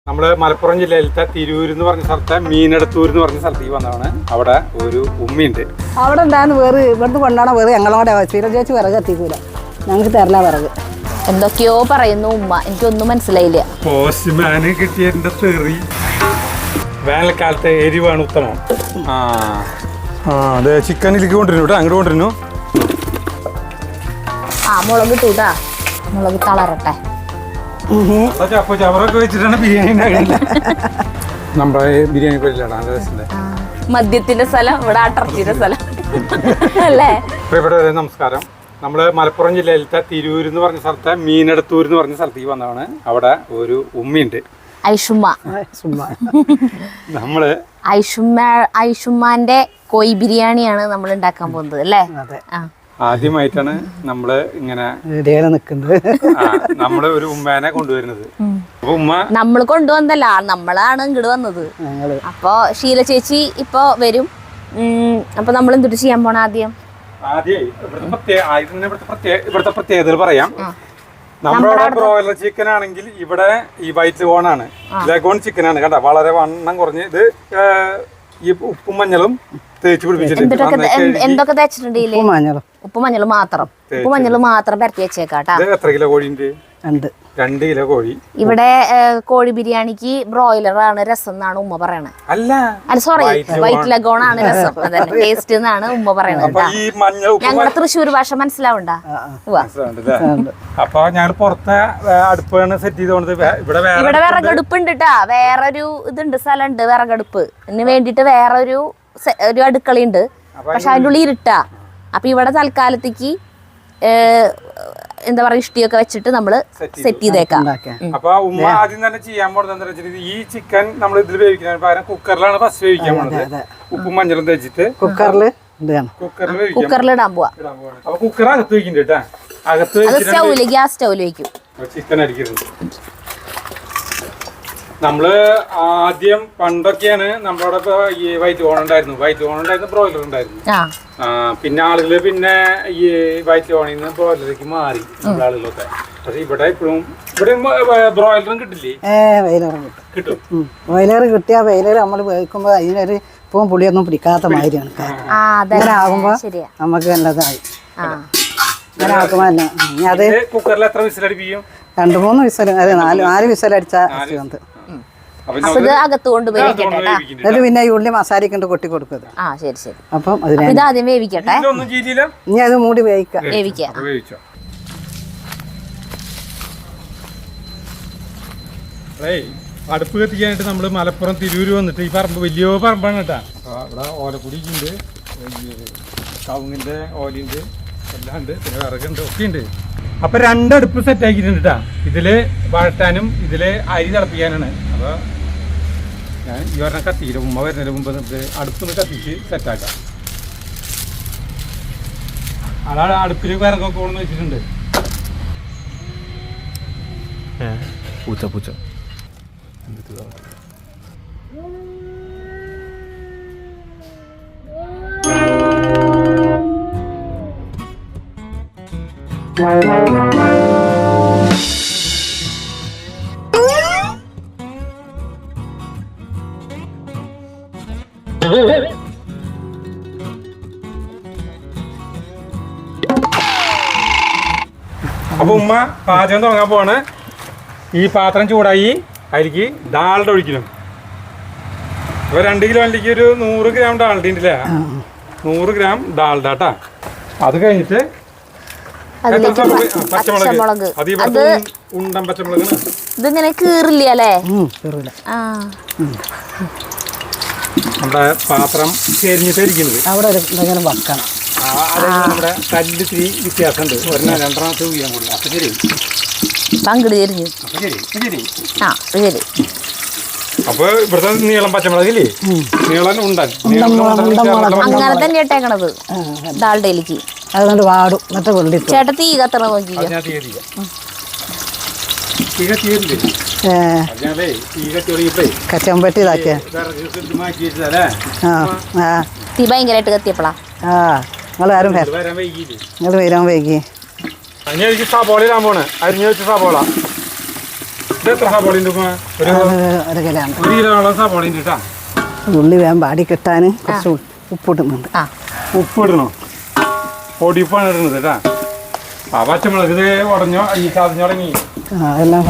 നമ്മൾ മലപ്പുറം ജില്ലയിലത്തെ തിരൂർ എന്ന് പറഞ്ഞ സ്ഥലത്തെ മീനടത്തൂർ എന്ന് പറഞ്ഞ സ്ഥലത്തേക്ക് വന്നതാണ്. അവിടെ ഒരു ഉമ്മയുണ്ട്. അവിടെ ഉണ്ടാകുന്ന വേറെ ഇവിടുന്ന് കൊണ്ടാണോ വേറെ ഞങ്ങളോടെ സ്ഥിരം ചേച്ചി വിറക് എത്തിക്കൂല, ഞങ്ങൾക്ക് തരല വിറക്. എന്തൊക്കെയോ പറയുന്നു ഉമ്മ, എനിക്കൊന്നും മനസ്സിലായില്ല. പോസ്റ്റ്മാന് കിട്ടിയതിന്റെ തെറി. വേനൽക്കാലത്തെ എരിവാണ് ഉത്തമം. അതെ, ചിക്കനിലേക്ക് കൊണ്ടിരുന്നു കേട്ടോ, അങ്ങോട്ട് കൊണ്ടിരുന്നു. മുളക് ഇട്ടൂട്ടാ, മുളക് തളരട്ടെ. ചവറൊക്കെ വെച്ചിട്ടാണ് ബിരിയാണി നമ്മുടെ ബിരിയാണി കൊല്ലാണ്. മദ്യത്തിന്റെ സ്ഥലം ഇവിടെ, അട്ടർച്ചിന്റെ സ്ഥലം അല്ലേ? പ്രിയപ്പെട്ടവരെ നമസ്കാരം. നമ്മൾ മലപ്പുറം ജില്ലയിലത്തെ തിരൂർ എന്ന് പറഞ്ഞ സ്ഥലത്തെ മീനടത്തൂർ എന്ന് പറഞ്ഞ സ്ഥലത്തേക്ക് വന്നതാണ്. അവിടെ ഒരു ഉമ്മയുണ്ട്, ഐഷുമ്മ. നമ്മള് ഐഷുമ്മാന്റെ കോഴി ബിരിയാണിയാണ് നമ്മൾ ഉണ്ടാക്കാൻ പോകുന്നത് അല്ലേ? ആദ്യമായിട്ടാണ് നമ്മള് ഇങ്ങനെ നിക്കുന്നത്. നമ്മള് ഒരു ഉമ്മേനെ കൊണ്ടുവരുന്നത്. അപ്പൊ ഉമ്മ നമ്മള് കൊണ്ടുവന്നല്ല, നമ്മളാണ് ഇങ്ങോട്ട് വന്നത്. അപ്പൊ ഷീല ചേച്ചി ഇപ്പൊ വരും. അപ്പൊ നമ്മൾ എന്തിട്ട് ചെയ്യാൻ പോണ ആദ്യം ഇവിടുത്തെ പ്രത്യേകതകൾ പറയാം. നമ്മുടെ ബ്രോയിലർ ചിക്കൻ ആണെങ്കിൽ ഇവിടെ ഈ വൈറ്റ് ലഗോണാണ്, ലഗോൺ ചിക്കൻ ആണ് കേട്ടോ. വളരെ വണ്ണം കുറഞ്ഞ് ഇത് ഈ ഉപ്പും മഞ്ഞളും തേച്ച് പിടിപ്പിച്ചിട്ടുണ്ട്. എന്തൊക്കെ തേച്ചിട്ടുണ്ട്? ഉപ്പും മഞ്ഞളും മാത്രം, ഉപ്പും മഞ്ഞളും മാത്രം പരത്തി വെച്ചേക്കാട്ടാ. എത്ര കിലോ കോഴിയുണ്ട്? 2 കിലോ കോഴി. ഇവിടെ കോഴി ബിരിയാണിക്ക് ബ്രോയിലർ ആണ് രസം എന്നാണ് ഉമ്മ പറയണത്. അല്ല സോറി, വൈറ്റ് ലഗോൺ ആണ് രസം, അതന്നെ ടേസ്റ്റ് എന്നാണ് ഉമ്മ പറയണത്. ഞങ്ങളുടെ തൃശ്ശൂർ ഭാഷ മനസ്സിലാവണ്ട. അപ്പൊ ഞങ്ങൾ പുറത്തെ അടുപ്പാണ് സെറ്റ് ചെയ്തോണ്ട് ഇവിടെ വിറകടുപ്പുണ്ട് കേട്ടാ. വേറൊരു ഇതുണ്ട്, സ്ഥലമുണ്ട് വിറകടുപ്പ്. ഇതിന് വേണ്ടിട്ട് വേറൊരു അടുക്കളയുണ്ട്. പക്ഷെ അതിൻ്റെ ഉള്ളിൽ ഇരുട്ടാ. അപ്പൊ ഇവിടെ തൽക്കാലത്തേക്ക് എന്താ പറയാ, ഇഷ്ടിയൊക്കെ വെച്ചിട്ട് നമ്മള് സെറ്റ് ചെയ്തേക്കാം. അപ്പൊ ഉമ്മ ആദ്യം തന്നെ ചെയ്യാൻ പോകുന്നത് ഈ ചിക്കൻ നമ്മൾ ഇതിൽ വേവിക്കുന്നതിന് പകരം കുക്കറിലാണ് ഫസ്റ്റ് വേവിക്കാൻ പോകുന്നത്. ഉപ്പും മഞ്ഞളും തേച്ചിട്ട് കുക്കറിലിടാൻ പോവാ. അപ്പൊ കുക്കർ അകത്ത് വെക്കുന്നുണ്ട് കേട്ടാ. അകത്ത് സ്റ്റൗവില്, ഗ്യാസ് സ്റ്റൗവില് വെക്കും. ചിക്കൻ അടിക്കുന്നത് നമ്മള് ആദ്യം പണ്ടൊക്കെയാണ് നമ്മളോട് ഈ വൈറ്റ് ഓൺ ഉണ്ടായിരുന്നു, ബ്രോയിലർ ഉണ്ടായിരുന്നു. പിന്നെ ആളുകള് പിന്നെ ഈ വൈറ്റ് ഓണിൽ നിന്ന് ബ്രോയിലറിലേക്ക് മാറി നമ്മുടെ ആളുകളൊക്കെ. പക്ഷെ ഇവിടെ ഇപ്പോഴും ബ്രോയിലറും കിട്ടില്ലേ? കിട്ടും. ബ്രോയിലർ കിട്ടിയ ബ്രോയിലർ നമ്മൾ വേവിക്കുമ്പോ അതിനൊരു ഇപ്പം പുളിയൊന്നും പിടിക്കാത്ത മാതിരിയാണ്. അങ്ങനെ ആകുമ്പോ നമുക്ക് നല്ലതായി. അങ്ങനെ ആക്കുമ്പോ തന്നെ അത് കുക്കറിൽ എത്ര വിസിലടിപ്പിക്കും? 2-3 വിസൽ, അതെ 4 വിസലടിച്ച വന്ന് എന്നിട്ട് പിന്നെ ഈ ഉള്ളി മസാലയൊക്കെ ഉണ്ട് കൊട്ടി കൊടുക്കുന്നത്. അപ്പം ആദ്യം വേവിക്കട്ടെ. ഇനി അത് മൂടി വേവിക്കാം. അടുപ്പ് കത്തിക്കാനായിട്ട് നമ്മള് മലപ്പുറം തിരൂര് വന്നിട്ട് ഈ പറമ്പ് വലിയ പറമ്പാണ് കേട്ടാ. ഇവിടെ ഓലക്കുടിക്കുണ്ട്, കവുങ്ങിന്റെ ഓലയുണ്ട്, എല്ലാം ഉണ്ട്, പിന്നെ വിറകുണ്ട്, ഒക്കെ ഉണ്ട്. അപ്പൊ 2 അടുപ്പ് സെറ്റ് ആക്കിയിട്ടുണ്ട് കേട്ടാ. ഇതില് വഴട്ടാനും ഇതില് അരി തിളപ്പിക്കാനാണ്. അപ്പൊ ഞാൻ ഈ പറഞ്ഞ കത്തിയില്ല, ഉമ്മ വരുന്നതിന് മുമ്പ് അടുപ്പൊന്ന് കത്തിച്ച് സെറ്റാക്കാം. അതാണ് അടുപ്പിൽ വിറകൊക്കെ കൊണ്ടു വെച്ചിട്ടുണ്ട്. പൂച്ച അപ്പൊ ഉമ്മ പാചകം തുടങ്ങാൻ പോവാണ്. ഈ പാത്രം ചൂടായി അതിലേക്ക് ഡാൾഡ ഒഴിക്കണം. അപ്പൊ 2 കിലോ അണ്ടിക്ക് ഒരു 100 ഗ്രാം ഡാൾഡ ഉണ്ടല്ലേ? 100 ഗ്രാം ഡാൾഡ കേട്ടാ. അത് കഴിഞ്ഞിട്ട് പച്ചമുളക്, ഉണ്ടൻ പച്ചമുളക്. ഇതിങ്ങനെ കീറില്ല അല്ലേ? നമ്മുടെ പാത്രം കരിഞ്ഞിട്ട് ഇരിക്കുന്നത് അവിടെ വെക്കണം. നമ്മുടെ കല്ല് ഇത്തിരി വ്യത്യാസമുണ്ട്. 2-2 വീഴാൻ കൂടി. അപ്പൊ ശരി, പങ്കിട് കരിഞ്ഞു. അപ്പൊ ഇവിടുത്തെ നീളം പച്ചമുളകില്ലേ, നീളം ഉണ്ടൻ അങ്ങനെ തന്നെ ഇട്ടേക്കണത് ഡാൽഡയിലേക്ക്. അതുകൊണ്ട് വാടും. മറ്റേ വെള്ളി ചേട്ടാ തീ കത്തണ നോക്കി. കച്ചമ്പട്ടി ഇതാക്കിയ തീ ഭയങ്കരമായിട്ട് കത്തിയപ്പോളാ. നിങ്ങൾ വരാൻ വൈകി. സബോള ഇടാൻ പോണ്. അരിഞ്ഞു വെച്ച സബോള എത്ര സവാള ഉണ്ട് ഉമ്മ? ഒരു ഒരു കിലോയാണ്. 1 കിലോളം സവാള ഉണ്ട് കേട്ടാ. ഉള്ളി വേഗം പാടി കിട്ടാൻ കുറച്ച് ഉപ്പിടുന്നുണ്ട്. ഉപ്പിടണോ? പൊടിപ്പാണ് ഇടുന്നത് കേട്ടാ. ആ പച്ചമുളക് ഇത് ഉടഞ്ഞോ ഈ ചതഞ്ഞുടങ്ങി. എല്ലാം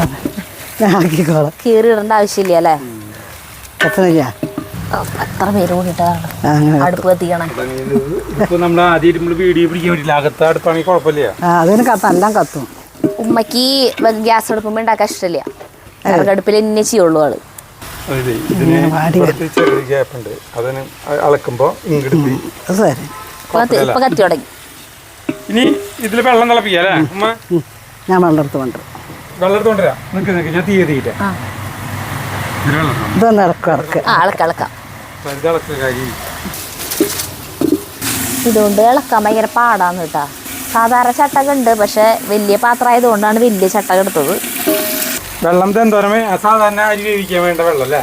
ആക്കിക്കോളാം. കീറി ഇടേണ്ട ആവശ്യമില്ല അല്ലേ? പറ്റുന്നില്ല. എത്ര പേര് കൂടിയിട്ടാണ് അടുപ്പ് കത്തിക്കണം. ഇപ്പൊ നമ്മൾ ആദ്യം നമ്മള് വീഡിയോ പിടിക്കാൻ പറ്റില്ല. അകത്ത് അടുപ്പാണെങ്കിൽ കുഴപ്പമില്ല. അതിന് എല്ലാം കത്തും. ഉമ്മക്ക് ഗ്യാസ് അടുപ്പുമ്പോ ഉണ്ടാക്കാൻ ഇഷ്ടമില്ല. വിറകടുപ്പിൽ എന്നെ ചെയ്യുള്ളൂ ആള്. ചെറിയ ഗ്യാപ്പുണ്ട്. അതിന് അളക്കുമ്പോ ഇങ്ങോട്ട് ഇപ്പൊ കത്തി തുടങ്ങി. ഇനി ഇതില് വെള്ളം തിളപ്പിക്കല്ലേ ഉമ്മ? ഞാൻ വെള്ളം എടുത്ത് കൊണ്ട് വെള്ളം എടുത്ത് കൊണ്ടുവരാം. നിക്ക് ഞാൻ തീ തീറ്റ ഇതൊന്ന് ഇളക്കാം. ഇതുകൊണ്ട് ഇളക്കാൻ ഭയങ്കര പാടാന്ന് കേട്ടാ. സാധാരണ ചട്ടക ഉണ്ട്, പക്ഷെ വലിയ പാത്രം ആയതുകൊണ്ടാണ് വലിയ ചട്ടക എടുത്തത്. വെള്ളം എന്തോരമേ സാധാരണ അരി വേവിക്കാൻ വേണ്ട വെള്ളം അല്ലേ?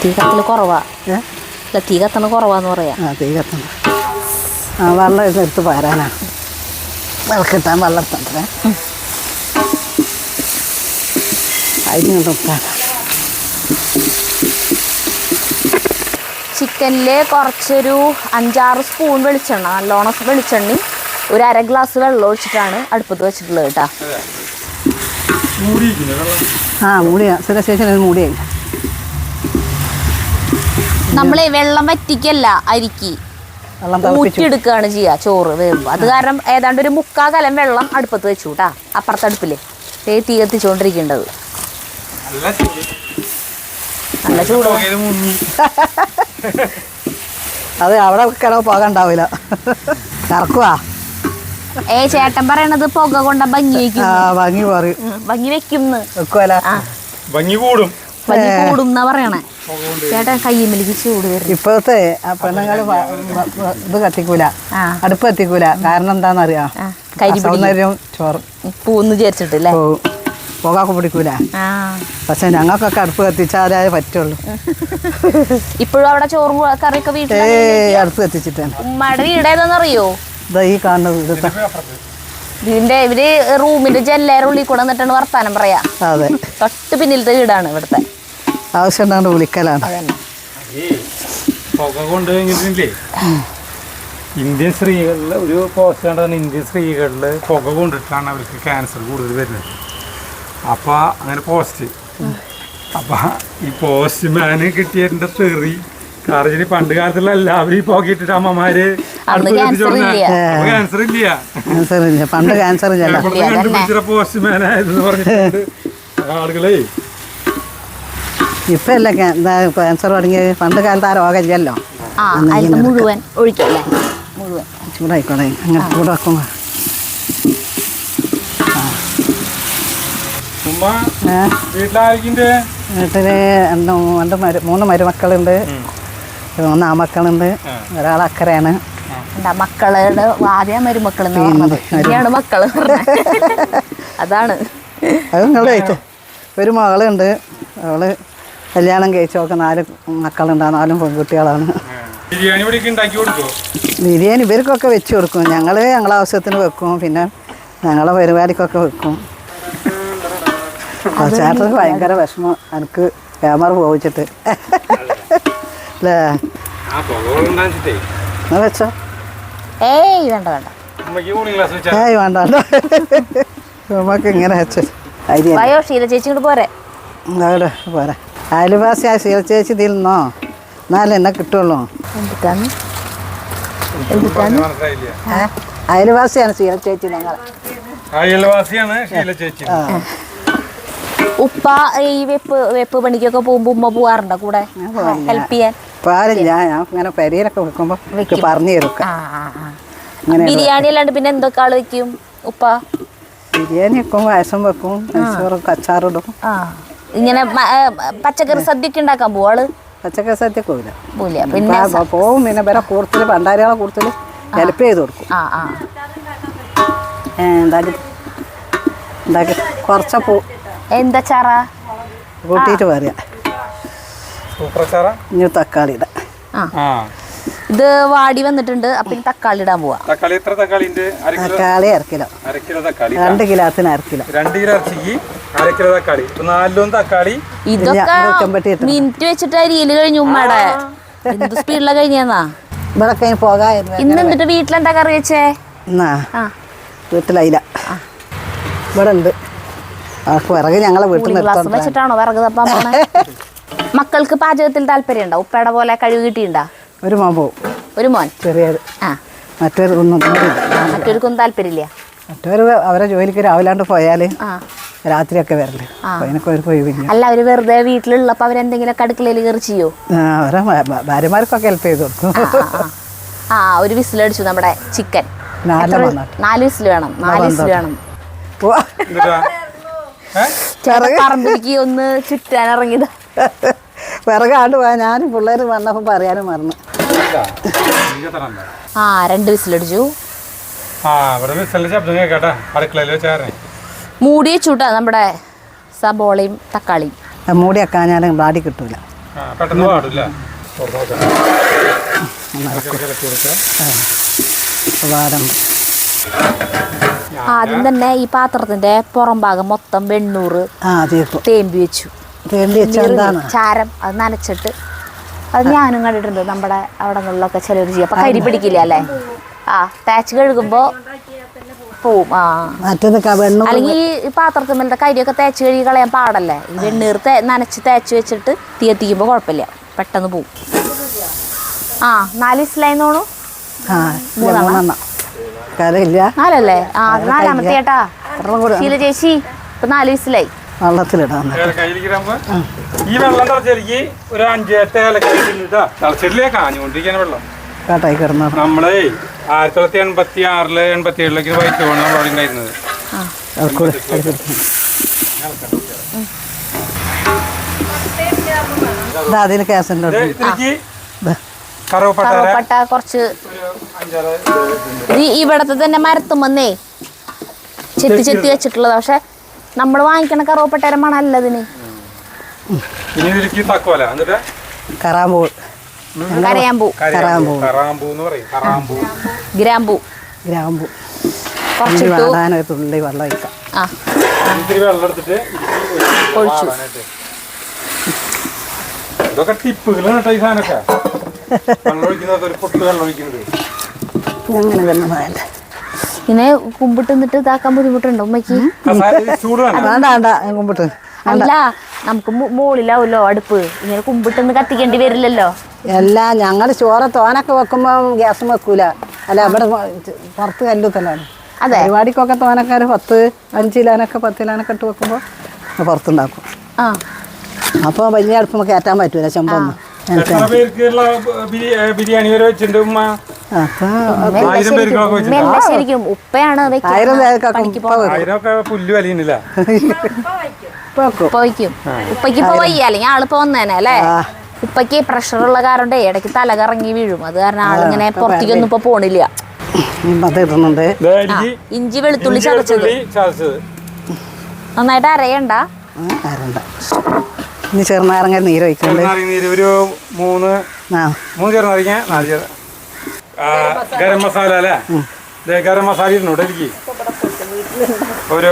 തീ കത്തല് കുറവാ. തീ കത്തണ കുറവാന്ന് പറയാ. തീ കത്തണ വെള്ളം എടുത്ത് പാരാനാ. വിളക്കിട്ടാൻ വെള്ളം എടുത്തേ. അതിന് ചിക്കനില് കുറച്ചൊരു 5-6 സ്പൂൺ വെളിച്ചെണ്ണ, നല്ലോണം വെളിച്ചെണ്ണി ഒരു 1/2 ഗ്ലാസ് വെള്ളം ഒഴിച്ചിട്ടാണ് അടുപ്പത്ത് വെച്ചിട്ടുള്ളത് കേട്ടാ. മൂടിയാ ശേഷം മൂടിയായി. നമ്മളെ വെള്ളം വറ്റിക്കല്ല, അരിക്ക് ഊറ്റിയെടുക്കുകയാണ് ചെയ്യുക ചോറ് വേവുമ്പോൾ. അത് കാരണം ഏതാണ്ട് ഒരു 3/4 കലം വെള്ളം അടുപ്പത്ത് വെച്ചു കേട്ടാ. അപ്പുറത്തെ അടുപ്പില് തീ കത്തിച്ചുകൊണ്ടിരിക്കേണ്ടത്. നല്ല ചൂട്. അത് അവിടെ കിടവ് പോകണ്ടാവില്ല, കറക്കുവാ. ചേട്ടൻ പറയണത് പുക കൊണ്ട ഭംഗി വെക്കും. ഭംഗി വെക്കും ഭംഗി കൂടും എന്നാ പറയണേ. ചേട്ടൻ കയ്യുമ്മലേക്ക് ചൂട് വരും. ഇപ്പോഴത്തെ പെണ്ണുങ്ങള് ഇത് കത്തിക്കൂല, അടുപ്പ് കത്തിക്കൂല. കാരണം എന്താന്നറിയാം? ചോറ് പൂന്ന് വിചാരിച്ചിട്ടില്ലേ? പുകയൊക്കെ പിടിക്കൂല. പക്ഷെ ഞങ്ങൾക്കൊക്കെ അടുപ്പ് കത്തിച്ചാലേ പറ്റുള്ളൂ. ഇപ്പോഴും അവിടെ ചോറും കറിയൊക്കെ വീട്ടിൽ അടുപ്പ് കത്തിച്ചിട്ടാണ്. ഉമ്മയുടെ വീട് ഏതാന്നറിയോ? ഈ കാണുന്നത് വീടത്തെ ഇതിന്റെ ഇവര് റൂമിന്റെ ജല്ലേറെ ഉള്ളിൽ കൂടെ നിന്നിട്ടാണ് വർത്താനം പറയാ. അതെ, തൊട്ട് പിന്നിലത്തെ വീടാണ് ഇവിടുത്തെ. ആവശ്യം ഉണ്ടാണ്ട് വിളിക്കലാണ്. പുക കൊണ്ട് കഴിഞ്ഞിട്ടില്ലേ, ഇന്ത്യൻ സ്ത്രീകളില് ഒരു പോസ്റ്റ് കണ്ടാണ്, ഇന്ത്യൻ സ്ത്രീകളില് പുക കൊണ്ടിട്ടാണ് അവർക്ക് ക്യാൻസർ കൂടുതൽ വരുന്നത്. അപ്പൊ അങ്ങനെ പോസ്റ്റ്. അപ്പൊ ഈ പോസ്റ്റ് മാന് കിട്ടിയതിന്റെ തെറി കാരണം പണ്ട് കാലത്തുള്ള എല്ലാവരും ഈ പോക്കിട്ടിട്ട് അമ്മമാര് ക്യാൻസർ ഇല്ല, പണ്ട് ക്യാൻസർ കണ്ടുപിടിച്ച പോസ്റ്റ് മാനായതെന്ന് പറഞ്ഞിട്ടുണ്ട് ആളുകളെ. ഇപ്പൊ അല്ല ക്യാൻസർ തുടങ്ങിയത്. പണ്ട് കാലത്ത് ആ രോഗം ഇല്ലല്ലോ. മുഴുവൻ ഒഴിക്കല്ലേ, മുഴുവൻ ചൂടായിക്കോളെ. അങ്ങനെ ചൂടാക്കുമ്പോ വീട്ടില് 3 മരുമക്കളുണ്ട്, 3 ആമക്കളുണ്ട്, ഒരാൾ അക്കരയാണ്. മക്കളുടെ ആദ്യം മരുമക്കളെന്ന് പറഞ്ഞത് മക്കള് അതാണ്. അത് നിങ്ങളുടെ കഴിച്ചു. ഒരു മകളുണ്ട്, അവള് കല്യാണം കഴിച്ചൊക്കെ 4 മക്കളുണ്ട്. 4 പെൺകുട്ടികളാണ്. ബിരിയാണി ഇവർക്കൊക്കെ വെച്ച് കൊടുക്കും. ഞങ്ങളെ ആവശ്യത്തിന് വെക്കും, പിന്നെ ഞങ്ങളെ പരിപാടിക്കൊക്കെ വെക്കും. ചേട്ടന് ഭയങ്കര വിഷമം എനിക്ക് ക്യാമറ പോയിച്ചിട്ട് അല്ലേ? വെച്ചോ. ഏയ് വേണ്ട വേണ്ട, വേണ്ട നമുക്ക് ഇങ്ങനെ വെച്ചു. ശീല ചേച്ചി പോരെ പോരെ. അയൽവാസി ആ ശീല ചേച്ചി തിന്നോ, എന്നാലും എന്നെ കിട്ടുള്ളൂ. അയൽവാസിയാണ് ശീല ചേച്ചി. ഞങ്ങൾ അയൽവാസിയാണ് ശീല ചേച്ചി. ഉപ്പ ഈ വെപ്പ് പണിക്കൊക്കെ പോകുമ്പോ ഉമ്മ പോവാറുണ്ടോ കൂടെ ഹെൽപ്പ് ചെയ്യാൻ? പാലില്ല, ഞാൻ ഇങ്ങനെ പെരയിലൊക്കെ വെക്കുമ്പോ പറഞ്ഞു തരും. ബിരിയാണി അല്ലാണ്ട് പിന്നെ എന്തൊക്കെ ആള് വെക്കും ഉപ്പ? ബിരിയാണി വെക്കും, പായസം വെക്കും, അച്ചാറിടും. ഇങ്ങനെ പച്ചക്കറി സദ്യക്ക് ഉണ്ടാക്കാൻ പോവാള്? പച്ചക്കറി സദ്യ പോവില്ല, പിന്നെ പോവും. പിന്നെ വേറെ കൂടുതൽ പണ്ടാരികളെ കൂടുതൽ ഹെൽപ്പ് ചെയ്ത് കൊടുക്കും. ഉണ്ടാക്കി കുറച്ച എന്താ ചാറ കൂട്ടിയിട്ട് പറയാ. ഇനി തക്കാളി ഇടാം. ഇത് വാടി വന്നിട്ടുണ്ട്. അപ്പൊ തക്കാളി ഇടാൻ പോവാ. തക്കാളി എത്ര? തക്കാളി 1 കിലോ. 2 കിലോത്തിന് 1 കിലോ. 2 കിലോ ഇറച്ചിക്ക് അര കിലോ തക്കാളി. 4 തക്കാളി. ഇതൊക്കെ മിനിറ്റ് വെച്ചിട്ട് അരിയല് കഴിഞ്ഞു ഉമ്മയുടെ. എന്ത് സ്പീഡിലാ കഴിഞ്ഞാ. ഇന്ന് എന്നിട്ട് വീട്ടിലെന്താ കറി വെച്ചേ? വീട്ടിലയില ഇവിടെ ഉണ്ട്. വിറക് ഞങ്ങളെ വീട്ടിൽ വെച്ചിട്ടാണോ വിറക് തപ്പാൻ പോണേ? മക്കൾക്ക് പാചകത്തിൽ താല്പര്യം ഉണ്ടോ? ഉപ്പയുടെ പോലെ കഴിവ് കിട്ടിയിട്ടുണ്ടോ? ഒരു മോൻ പോവും. ഒരു മോൻ ചെറിയത്. മറ്റൊരുക്കൊന്നും താല്പര്യമില്ല. മറ്റവര് അവരെ ജോലിക്ക് രാവിലാണ്ട് പോയാല് രാത്രിയൊക്കെ വരല്. അല്ല അവര് വെറുതെ വീട്ടിലുള്ളപ്പോ അവരെന്തെങ്കിലും അടുക്കളയിൽ കയറി ചെയ്യോ? അവരെ ഭാര്യമാർക്കൊക്കെ ഹെൽപ്പ് ചെയ്ത് കൊടുക്കും. ഒരു വിസിലടിച്ചു നമ്മുടെ ചിക്കൻ. 4 വിസിൽ വേണം. 4 വിസിൽ വേണം. പറമ്പിലേക്ക് ഒന്ന് ചുറ്റാൻ ഇറങ്ങിയത്. വിറകാണ്ട് പോയാ ഞാനും പിള്ളേര് വന്നപ്പോ പറയാനും മറന്നു. 2 വിസിലടിച്ചു. മൂടി വെച്ചുട്ടാ നമ്മുടെ സബോളയും തക്കാളിയും. മൂടി വെക്കാഞ്ഞാലും ബാടി കിട്ടൂല. ആദ്യം തന്നെ ഈ പാത്രത്തിന്റെ പുറം ഭാഗം മൊത്തം വെണ്ണൂറ് തേമ്പി വെച്ചു. ചാരം അത് നനച്ചിട്ട് അത് ഞാനും കണ്ടിട്ടുണ്ട്. നമ്മുടെ അവിടങ്ങളിലൊക്കെ ചിലർ ചെയ്യും. അപ്പൊ കരി പിടിക്കില്ല അല്ലേ? തേച്ച് കഴുകുമ്പോ പോവും. അല്ലെങ്കിൽ ഈ പാത്രത്തിൻ്റെ കരിയൊക്കെ തേച്ച് കഴുകി കളയാൻ പാടല്ലേ? ഈ വെണ്ണീർ നനച്ച് തേച്ച് വെച്ചിട്ട് തീ എത്തിക്കുമ്പോ കുഴപ്പമില്ല, പെട്ടെന്ന് പോവും. 4 വിസിലായി തോണു. 4അല്ലേ? 4ാമത്തെ ചേട്ടാ ശീല ചേച്ചി. ഇപ്പൊ 4 വിസിലായി. വെള്ളത്തിലിടാം. ഈ വെള്ളം തിളച്ചേക്ക് ഒരു 5-8 തിളച്ചിട്ടില്ലേ കാഞ്ഞുകൊണ്ടിരിക്കാൻ വെള്ളം. നമ്മളെ 1986 87 വൈറ്റ് ഓൺ അവിടെ ഉണ്ടായിരുന്നത്. കറുവപ്പട്ട കുറച്ച് ഇവിടത്തെ തന്നെ മരത്തുമ്പന്നേ ചെത്തി വെച്ചിട്ടുള്ളത്. പക്ഷെ നമ്മൾ വാങ്ങിക്കണ കറുവപ്പട്ടയുടെ മണല്ല ഇതിന്. കറാമ്പൂ, കരയാമ്പൂ, ഗ്രാമ്പൂ കുറച്ചിട്ടു. തുള്ളി വെള്ളം ഒഴിക്കാം. ഒഴിച്ചു. ഇതൊക്കെ ടിപ്പുകളാണ് കേട്ടോ ഈ സാധനമൊക്കെ. വെള്ളം ഒഴിക്കുന്നത് ഒരു പൊട്ട് വെള്ളം ഒഴിക്കുന്നത്. ഇങ്ങനെ കുമ്പിട്ട് നിന്നിട്ട് ഇതാക്കാൻ ബുദ്ധിമുട്ടുണ്ടോ ഉമ്മയ്ക്ക്? കുമ്പിട്ട് അല്ല, നമുക്ക് മുകളിലാവല്ലോ അടുപ്പ്. ഇങ്ങനെ കുമ്പിട്ടൊന്ന് കത്തിക്കേണ്ടി വരില്ലല്ലോ. എല്ലാം ഞങ്ങൾ ചോറ് തോനൊക്കെ വെക്കുമ്പോ ഗ്യാസ് വെക്കൂല. അല്ല ഇവിടെ പുറത്ത് കല്ലുത്തലാണ്. പരിപാടിക്കൊക്കെ തോനക്കാര് 5 ഇലാനൊക്കെ 10 ഇലാനൊക്കെ ഇട്ട് വെക്കുമ്പോ പുറത്തുണ്ടാക്കും. അപ്പൊ വലിയ അടുപ്പ് കയറ്റാൻ പറ്റൂല ചെമ്പൊന്നും. ബിരിയാണി വരെ വെച്ചിട്ടുണ്ട് ഉമ്മ. ശരിക്കും ഉപ്പയാണ് പുല്ല് വലിയുന്നില്ല. ഉപ്പയ്ക്ക് ഇപ്പൊ വയ്യ, അല്ലെങ്കിൽ ആളിപ്പോ വന്നേനെ അല്ലേ? ഉപ്പയ്ക്ക് പ്രഷറുള്ള കാരണം ഇടയ്ക്ക് തല കറങ്ങി വീഴും. അത് കാരണം ആളിങ്ങനെ പുറത്തേക്കൊന്നും ഇപ്പൊ പോണില്ല. ഇഞ്ചി വെളുത്തുള്ളി ചതച്ചത് നന്നായിട്ട് അരയണ്ട. ചെറുനാരങ്ങ നീര് ഒഴിക്കുന്നുണ്ട്. ഒരു 3 ചെറുനാരങ്ങ, 4 ഗരം മസാല അല്ലേ? ഗരം മസാല ഇരുന്നോട്ടെ എനിക്ക് ഒരു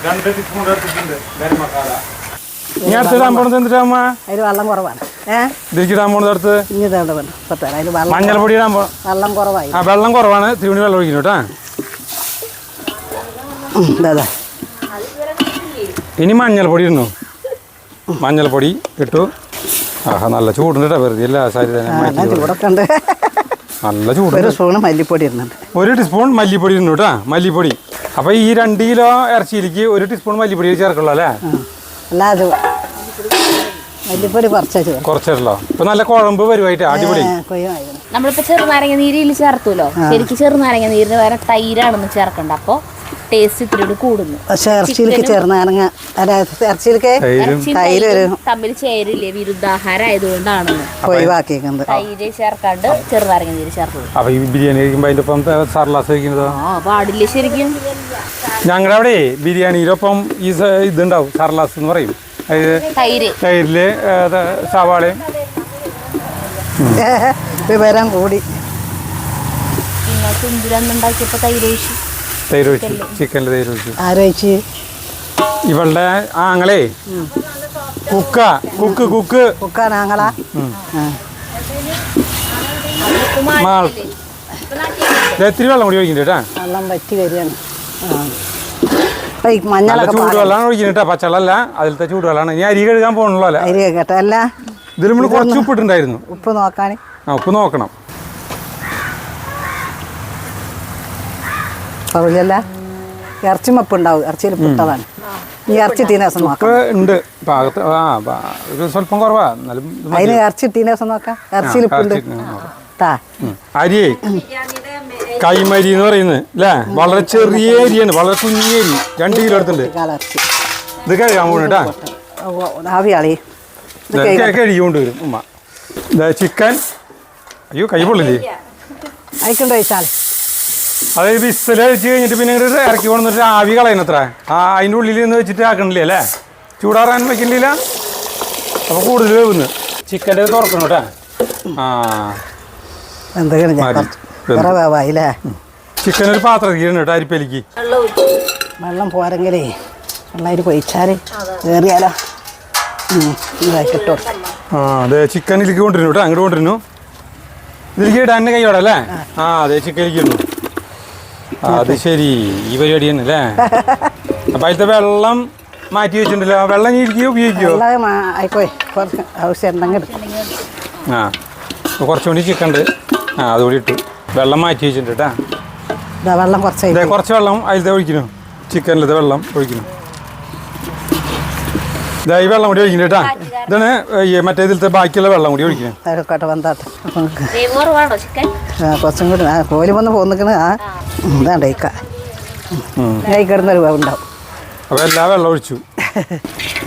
2 ടീസ്പൂൺ എടുത്തിട്ടുണ്ട് ഗരം മസാല. ഇനി അടുത്ത് ഇടാൻ പോണത് എന്തിട്ടാ? അതിൽ വെള്ളം കുറവാണ്. ഇതിലേക്ക് ഇടാൻ പോണത് അടുത്ത് മഞ്ഞൾപ്പൊടി ഇടാൻ പോ. വെള്ളം കുറവായി. വെള്ളം കുറവാണ്. തിരുവണി വെള്ളം ഒഴിക്കുന്നു കേട്ടാ. ഇനി മഞ്ഞൾപ്പൊടി ഇടുന്നു. മഞ്ഞൾപ്പൊടി ഇട്ടു. നല്ല ചൂടുണ്ട് കേട്ടോ. വെറുതെ അല്ല സാരി തന്നെ. നല്ല ചൂട്. 1 സ്പൂൺ മല്ലിപ്പൊടി ഇടുന്നുണ്ട്. 1 ടീസ്പൂൺ മല്ലിപ്പൊടി ഇടുന്നു കേട്ടാ. മല്ലിപ്പൊടി. അപ്പൊ ഈ 2 കിലോ ഇറച്ചിയിലേക്ക് 1 ടീസ്പൂൺ മല്ലിപ്പൊടി ചേർക്കുള്ളൂ അല്ലേ? അല്ലാതെ മല്ലിപ്പൊടി കുറച്ചല്ലോ. ഇപ്പൊ നല്ല കുഴമ്പ് വരുമായിട്ട് അടിപൊളി. നമ്മളിപ്പോ ചെറുനാരങ്ങ നീരിൽ ചേർത്തൂലോ. ശരിക്കും ചെറുനാരങ്ങ നീരിന് വേറെ തൈരാണെന്ന് ചേർക്കണ്ട. അപ്പൊ ടേസ്റ്റ് ഇത്തിരി കൂടുന്നു. പക്ഷെ ഇറച്ചിയിലേക്ക് ചെറുനാരങ്ങ തമ്മിൽ ചേരില്ലേ? വിരുദ്ധാഹാരം ആയതുകൊണ്ടാണ് ഒഴിവാക്കിയേക്കുന്നത്. തൈര് ചേർക്കാണ്ട് ചെറുനാരങ്ങ നീര് ചേർത്തത്. അപ്പൊ ഈ ബിരിയാണി കഴിക്കുമ്പോ അതിന്റെ ഒപ്പം സർലാസ് കഴിക്കുന്നതോ? പാടില്ല ശരിക്കും. ഞങ്ങളുടെ അവിടെ ബിരിയാണിയിലൊപ്പം ഈ ഇതുണ്ടാവും, സർലാസ് എന്ന് പറയും. തൈരില് സവാളയും വിവരം കൂടി. ഉണ്ടാക്കിയപ്പോ തൈര് ഒഴിച്ചു. തൈര് ഒഴിച്ചു, ചിക്കനിൽ തൈര് ഒഴിച്ചു. ആരോയിച്ച് ഇവളുടെ ആങ്ങളെ കുക്കാണ് ആങ്ങളാ. ഇത്തിരി വെള്ളം കൂടി ഒഴിക്കുന്നുണ്ട് കേട്ടാ. വെള്ളം പറ്റി വരികയാണ്. നല്ല മഞ്ഞളൊക്കെ ചൂടുവെള്ളമാണ് ഒഴിക്കുന്നുട്ടാ, പച്ചവെള്ളമല്ല, അതിലത്തെ ചൂടുവെള്ളമാണ്. ഇനി അരി കഴുകാൻ പോകണല്ലോ അല്ലേ? അരി കേട്ടോ. അല്ല ഇതിൽ നമ്മൾ കുറച്ച് ഉപ്പിട്ടുണ്ടായിരുന്നു. ഉപ്പ് നോക്കാൻ ഉപ്പ് നോക്കണം. പറഞ്ഞല്ല ഇറച്ചി മപ്പ് ഉണ്ടാവും. ഇറച്ചിയിൽ ഉപ്പിട്ടതാണ്. ഈ ഇറച്ചി ഇട്ടീന ദിവസം നോക്കാം. ഉണ്ട് പാകത്ത്. ഒരു സ്വല്പം കുറവാ. അതിന് ഇറച്ചി ഇട്ടീന ദിവസം നോക്കാം. ഇറച്ചിയിൽ ഉപ്പുണ്ട്. അരിയേ കൈമരി എന്ന് പറയുന്നത് അല്ലേ? വളരെ ചെറിയ അരിയാണ്, വളരെ കുഞ്ഞി അരി. 2 കിലോ എടുത്തിട്ടുണ്ട്. ഇത് കഴുകാൻ പോകണേട്ടാ. ആവിയാളി കഴുകിക്കൊണ്ടുവരും ഉമ്മ. ചിക്കൻ. അയ്യോ കൈ പൊള്ളില്ലേ? അയക്കുണ്ടോ ചോദിച്ചാൽ അതായത് വിസൽ കഴിച്ച് കഴിഞ്ഞിട്ട് പിന്നെ ഇങ്ങോട്ട് ഇറക്കി കൊണ്ടിട്ട് ആവി കളയുന്നത്ര. അതിൻ്റെ ഉള്ളിൽ നിന്ന് വെച്ചിട്ട് ആക്കണില്ലേ അല്ലേ? ചൂടാറാൻ വെക്കണില്ല. അപ്പോൾ കൂടുതൽ വേവുന്നു. ചിക്കൻ്റെ തുറക്കണം കേട്ടാ. വേവായില്ലേ? ചിക്കൻ ഒരു പാത്രത്തിൽ കേട്ടോ, അരിപ്പലിക്ക്. വെള്ളം പോരെങ്കിലേ വെള്ളം പൊയിച്ചാൽ കയറിയാലോ. ഇട്ടോ അതെ ചിക്കനിലേക്ക് കൊണ്ടിരുന്നു കേട്ടോ, അങ്ങോട്ട് കൊണ്ടിരുന്നു. ഇതിലേക്ക് ഇടാൻ കൈയോടെ അല്ലേ? അതെ ചിക്കനിലേക്ക് ഇടുന്നു. അത് ശരി, ഈ പരിപാടി തന്നെ അല്ലേ? അപ്പം അതിലത്തെ വെള്ളം മാറ്റി വെച്ചിട്ടുണ്ടല്ലോ. വെള്ളം ഇരിക്കുകയോ ഉപയോഗിക്കുമോ? ആയിക്കോയി ആവശ്യം ഉണ്ടെങ്കിൽ കുറച്ചുകൂടി ചിക്കൻ ഉണ്ട്. അതുകൂടി ഇട്ടു. വെള്ളം മാറ്റി വെച്ചിട്ടുണ്ട് കേട്ടാ. വെള്ളം കുറച്ച് വെള്ളം അതിലത്തെ ഒഴിക്കുന്നു. ചിക്കനിലത്തെ വെള്ളം ഒഴിക്കുന്നു. ഈ വെള്ളം കൂടി ഒഴിക്കുന്നു കേട്ടാ. ഇതാണ് മറ്റേ ഇതിലത്തെ ബാക്കിയുള്ള വെള്ളം കൂടി ഒഴിക്കുന്നു. കുറച്ചും കൂടി കോലി വന്ന് പോന്നിക്കണ്. ഇതാണ്ടേക്ക കിടന്നൊരു ഉണ്ടാവും. അപ്പോൾ എല്ലാ വെള്ളം ഒഴിച്ചു.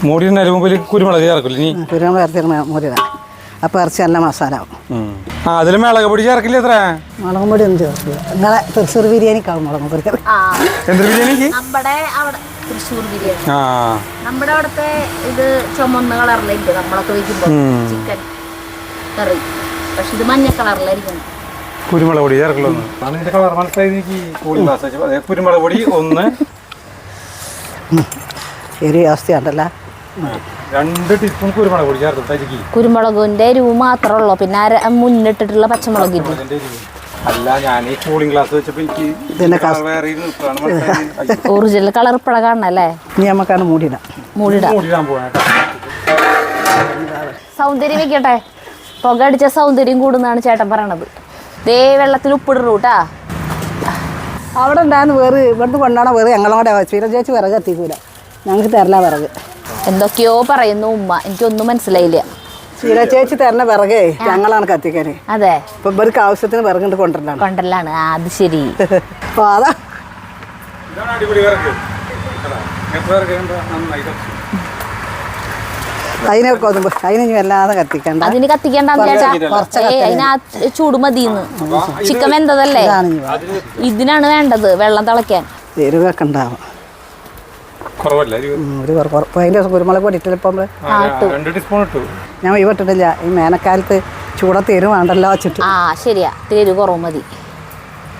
മൂടി മുമ്പിൽ കുരുമുളക് ചേർക്കില്ല. ഇനി കുരുമുളക് ചേർത്തിരുന്ന മൂടിടാം. അപ്പോൾ ഇറച്ചി നല്ല മസാല ആവും. അതിൽ മുളക് പൊടി ചേർക്കില്ല. എത്ര മുളകും പൊടി ഒന്നും ചേർക്കില്ല. നിങ്ങളെ തൃശ്ശൂർ ബിരിയാണിക്കാവും മുളകും പൊടി. എന്ത് ബിരിയാണിക്ക്? തൃശ്ശൂർ ബിരിയാണി നമ്മുടെ അവിടുത്തെ ഇത് ചുമന്ന കളറിലായിരിക്കും നമ്മളൊക്കെ വെക്കുമ്പോൾ ചിക്കൻ കറി. പക്ഷെ ഇത് മഞ്ഞ കളറിലായിരിക്കും. കുരുമുളക് പൊടി ചേർക്കുള്ളൂ. കളർ മനസ്സിലായി. കുരുമുളക് പൊടി 1 ശരി അവസ്ഥയുണ്ടല്ലോ. 2 ടീസ്പൂൺ കുരുമുളക് പൊടി ചേർത്ത്. കുരുമുളകിന്റെ എരിവ് മാത്രമേ ഉള്ളൂ. പിന്നെ മുന്നിട്ടിട്ടുള്ള പച്ചമുളക് അല്ല, ഞാൻ ഈ കൂളിംഗ് ഗ്ലാസ് വെച്ചപ്പോൾ എനിക്ക് ഒറിജിനൽ കളർ ഇപ്പഴ കാണണല്ലേ? ഇനി നമുക്കാണ് മൂടിടാം. സൗന്ദര്യം വെക്കട്ടെ. പുക അടിച്ച സൗന്ദര്യം കൂടുന്നാണ് ചേട്ടൻ പറയണത്. ദേ വെള്ളത്തിൽ ഉപ്പിടൂ കേട്ടാ. അവിടെ ഉണ്ടാകുന്ന വേറെ ഇവിടുന്ന് കൊണ്ടാണോ വേറെ ഞങ്ങളോടെ ചീര ചേച്ചി വിറക് എത്തിക്കൂല. ഞങ്ങൾക്ക് തരല വിറക്. എന്തൊക്കെയോ പറയുന്നു ഉമ്മ, എനിക്കൊന്നും മനസ്സിലായില്ല. ചീര ചേച്ചി തരണ വിറകേ ഞങ്ങളാണ് കത്തിക്കാന്. അതെ, ഇപ്പൊ ഇവർക്ക് ആവശ്യത്തിന് വിറകുണ്ട് കൊണ്ടുവരലാണ്. അത് ശരി. അതാ അതിന് വല്ലാതെ കത്തിക്കണ്ട. അതിന് കത്തിക്കണ്ടെന്ന് ചേട്ടാ. അതിന് ചൂട് മതിന്ന്. ചിക്കൻ വെന്തതല്ലേ, ഇതിനാണ് വേണ്ടത് വെള്ളം തിളയ്ക്കാൻ. എരിവൊക്കെ ഉണ്ടാവും. അതിന്റെ കുരുമുളക് പൊടി ഇട്ടിപ്പോ ഞാൻ ഇട്ടിട്ടില്ല. ഈ വേനൽക്കാലത്ത് ചൂടത്ത് എരിവ് വേണ്ടല്ലോ വെച്ചിട്ട്. ശരിയാ, എരിവ് കുറവ് മതി.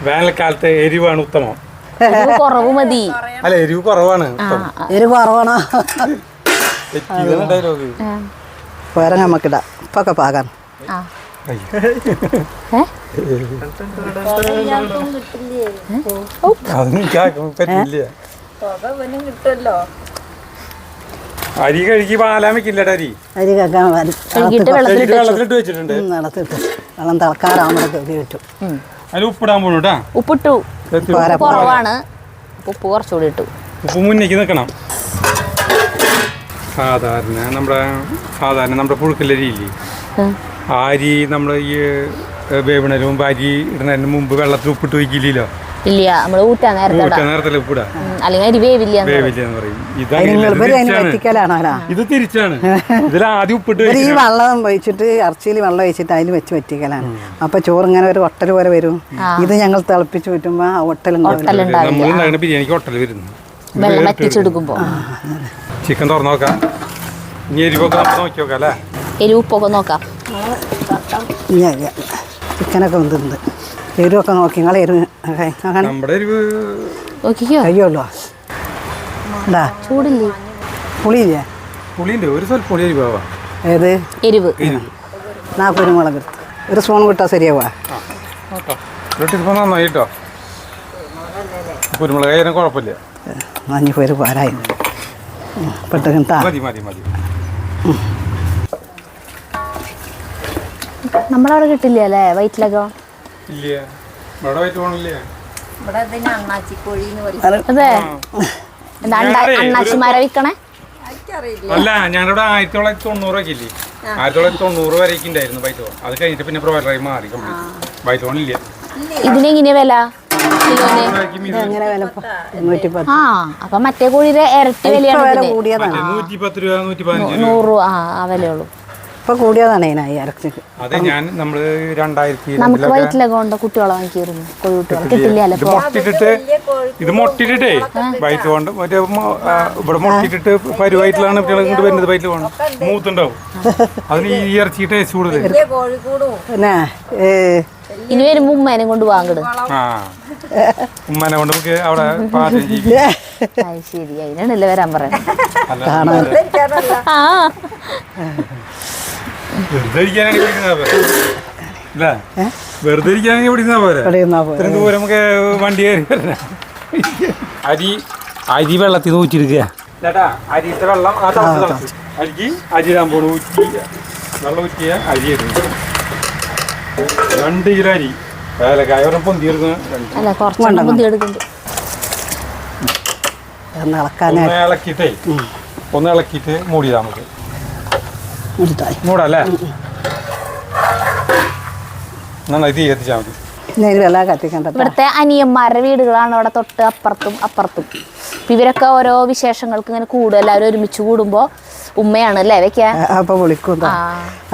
വേനൽക്കാലത്ത് എരിവാണ് ഉത്തമം. കുറവ് മതി. അല്ല, എരിവ് കുറവാണ്. എരിവ് കുറവാണോ? വേറെ നമുക്കിടാം. ഇപ്പൊക്കെ പാകാണ്. അരി കഴുകി പാലാൻ വെക്കില്ല. അരി വെള്ളത്തിലിട്ട് വെച്ചിട്ടുണ്ട്. വെള്ളം തിളക്കാറാവുമ്പോഴൊക്കെ ഉപയോഗിച്ചു. അതിൽ ഉപ്പിടാൻ പോണു. ഉപ്പിട്ടു. കുറവാണ്. ഉപ്പ് കുറച്ചുകൂടി ഇട്ടു. ഉപ്പ് മുന്നേക്ക് നിൽക്കണം. സാധാരണ നമ്മുടെ പുഴുക്കലരി ഇല്ലേ, ആ അരി നമ്മൾ ഈ വേവിണതിന് മുമ്പ്, അരി ഇടുന്നതിന് മുമ്പ് വെള്ളത്തിൽ ഉപ്പിട്ട് വയ്ക്കില്ലല്ലോ. ഇല്ല, നമ്മൾ ഊറ്റാൻ നേരത്തെ ഉപ്പിടാ. അല്ലെങ്കിൽ അരി വേവില്ല എന്ന് പറയും. ഇത് തിരിച്ചാണ്. ഇതിൽ ആദ്യം ഉപ്പിട്ട് ഈ വെള്ളം ഒഴിച്ചിട്ട് ഇറച്ചിയിൽ വെള്ളം ഒഴിച്ചിട്ട് അതിൽ വെച്ച് വറ്റിക്കലാണ്. അപ്പൊ ചോറ് ഇങ്ങനെ ഒരു ഒട്ടൽ പോലെ വരും. ഇത് ഞങ്ങൾ തിളപ്പിച്ച് വിറ്റുമ്പോ നമ്മളുണ്ടാകുന്ന ബിരിയാണിക്ക് ഒട്ടൽ വരുന്നു. വെള്ളം വറ്റിച്ചെടുക്കുമ്പോ. ചിക്കൻ തുറന്നു നോക്കാം. ഇനി എരിവൊക്കെ നമുക്ക് നോക്കി നോക്കാം അല്ലേ? എരിവ് ഉപ്പൊക്കെ നോക്കാം. ചിക്കനൊക്കെ വന്നിട്ടുണ്ട്. എരിവൊക്കെ നോക്കി. നിങ്ങളെ എരിവ് നമ്മുടെ എരിവ് നോക്കിക്കോ കഴിയുള്ളൂ എന്താ ചൂടില്ലേ പുളിയില്ലേ പുളിയുണ്ട് ഒരു സ്വല്പം പുളി അരിവാ ഏത് എരിവ് നാ കുരുമുളക് എടുത്ത് ഒരു സ്പൂൺ വിട്ടാൽ ശരിയാവാ ടീസ്പൂൺ നന്നായി കേട്ടോ കുരുമുളക് അതിന് കുഴപ്പമില്ല മഞ്ഞപ്പൊരു പാരായി പെട്ടെന്ന് മതി മതി മതി നമ്മളവിടെ കിട്ടില്ല അല്ലേ വയറ്റിലൊക്കെ ഇല്ല ഇവിടെ വയറ്റ് പോണില്ലേ അതെ എന്താ അണ്ണാച്ചിമാരെ വിൽക്കണേ അല്ല ഞങ്ങളുടെ 1990 ഒക്കെ ഇല്ലേ 1990 വരെയൊക്കെ ഉണ്ടായിരുന്നു വൈറ്റ് അത് കഴിഞ്ഞിട്ട് പിന്നെ ബ്രോയിലറായി മാറി കംപ്ലീറ്റ് വൈറ്റ് ഓൺ ഇല്ല ഇതിനെങ്ങനെയാ വില കിലോന് എങ്ങനെ വില 110 ആ അപ്പൊ മറ്റേ കോഴിയുടെ ഇരട്ടി വിലയാണ് കൂടിയതാണ് 110 രൂപ 115 100 ആ വിലയുള്ളൂ ഇപ്പൊ കൂടിയതാണ് ഇതിനായി ഇറച്ചിക്ക് അതെ ഞാൻ നമ്മള് 2000 നമുക്ക് വയറ്റിലൊക്കെ ഉണ്ട് കുട്ടികളെ വാങ്ങിക്കായിരുന്നു കോഴിക്കുട്ടികളെ കിട്ടില്ല ഇത് മുട്ടിട്ടിട്ട് ഇത് മുട്ടിട്ടിട്ടേ വയറ്റ് കൊണ്ട് മറ്റേ ഇവിടെ മുട്ടിട്ടിട്ട് പരുവയറ്റിലാണ് കുട്ടികളെ കൊണ്ട് വരുന്നത് വയറ്റിൽ പോകണം മൂത്തുണ്ടാവും അതിന് ഈ ഇറച്ചി ടേസ്റ്റ് കൂടുതൽ പിന്നെ ഇനി വരുമ്പോ ഉമ്മേനെ കൊണ്ട് വാങ്ങിട് ആ ഉമ്മനെ കൊണ്ട് നമുക്ക് അവിടെ പാചകം ചെയ്യും ശരി അതിനാണല്ലേ വരാൻ പറയുന്നത് ആ വെറുതെ ഇരിക്കാനാണ് അല്ലേ വെറുതെ ഇരിക്കാനാണെങ്കിൽ പിടിക്കുന്ന പോരെ ഇത്രയും ദൂരം നമുക്ക് വണ്ടി കയറി വരണം അരി വെള്ളത്തിൽ നിന്ന് ഊറ്റിയെടുക്കുക ചേട്ടാ അരിത്തെ വെള്ളം ആ തിളച്ച് അരിക്ക് അരി ഇടാൻ പോണു ഊറ്റി വെള്ളം ഊറ്റിയ അരി ഇടുന്നു 2 കിലോ അരി ഏലക്കായ ഒരെണ്ണം പൊന്തി ഇളക്കിയിട്ടേ ഒന്ന് ഇളക്കിയിട്ട് മൂടിയതാ നമുക്ക് മൂടല്ലേ നന്നായി തീ കത്തിച്ചാൽ മതി ഇവിടുത്തെ അനിയന്മാരുടെ വീടുകളാണ് അവിടെ തൊട്ട് അപ്പുറത്തും ഇവരൊക്കെ ഓരോ വിശേഷങ്ങൾക്ക് ഇങ്ങനെ കൂടും എല്ലാവരും ഒരുമിച്ച് കൂടുമ്പോ ഉമ്മയാണ് അല്ലേ വെക്കാൻ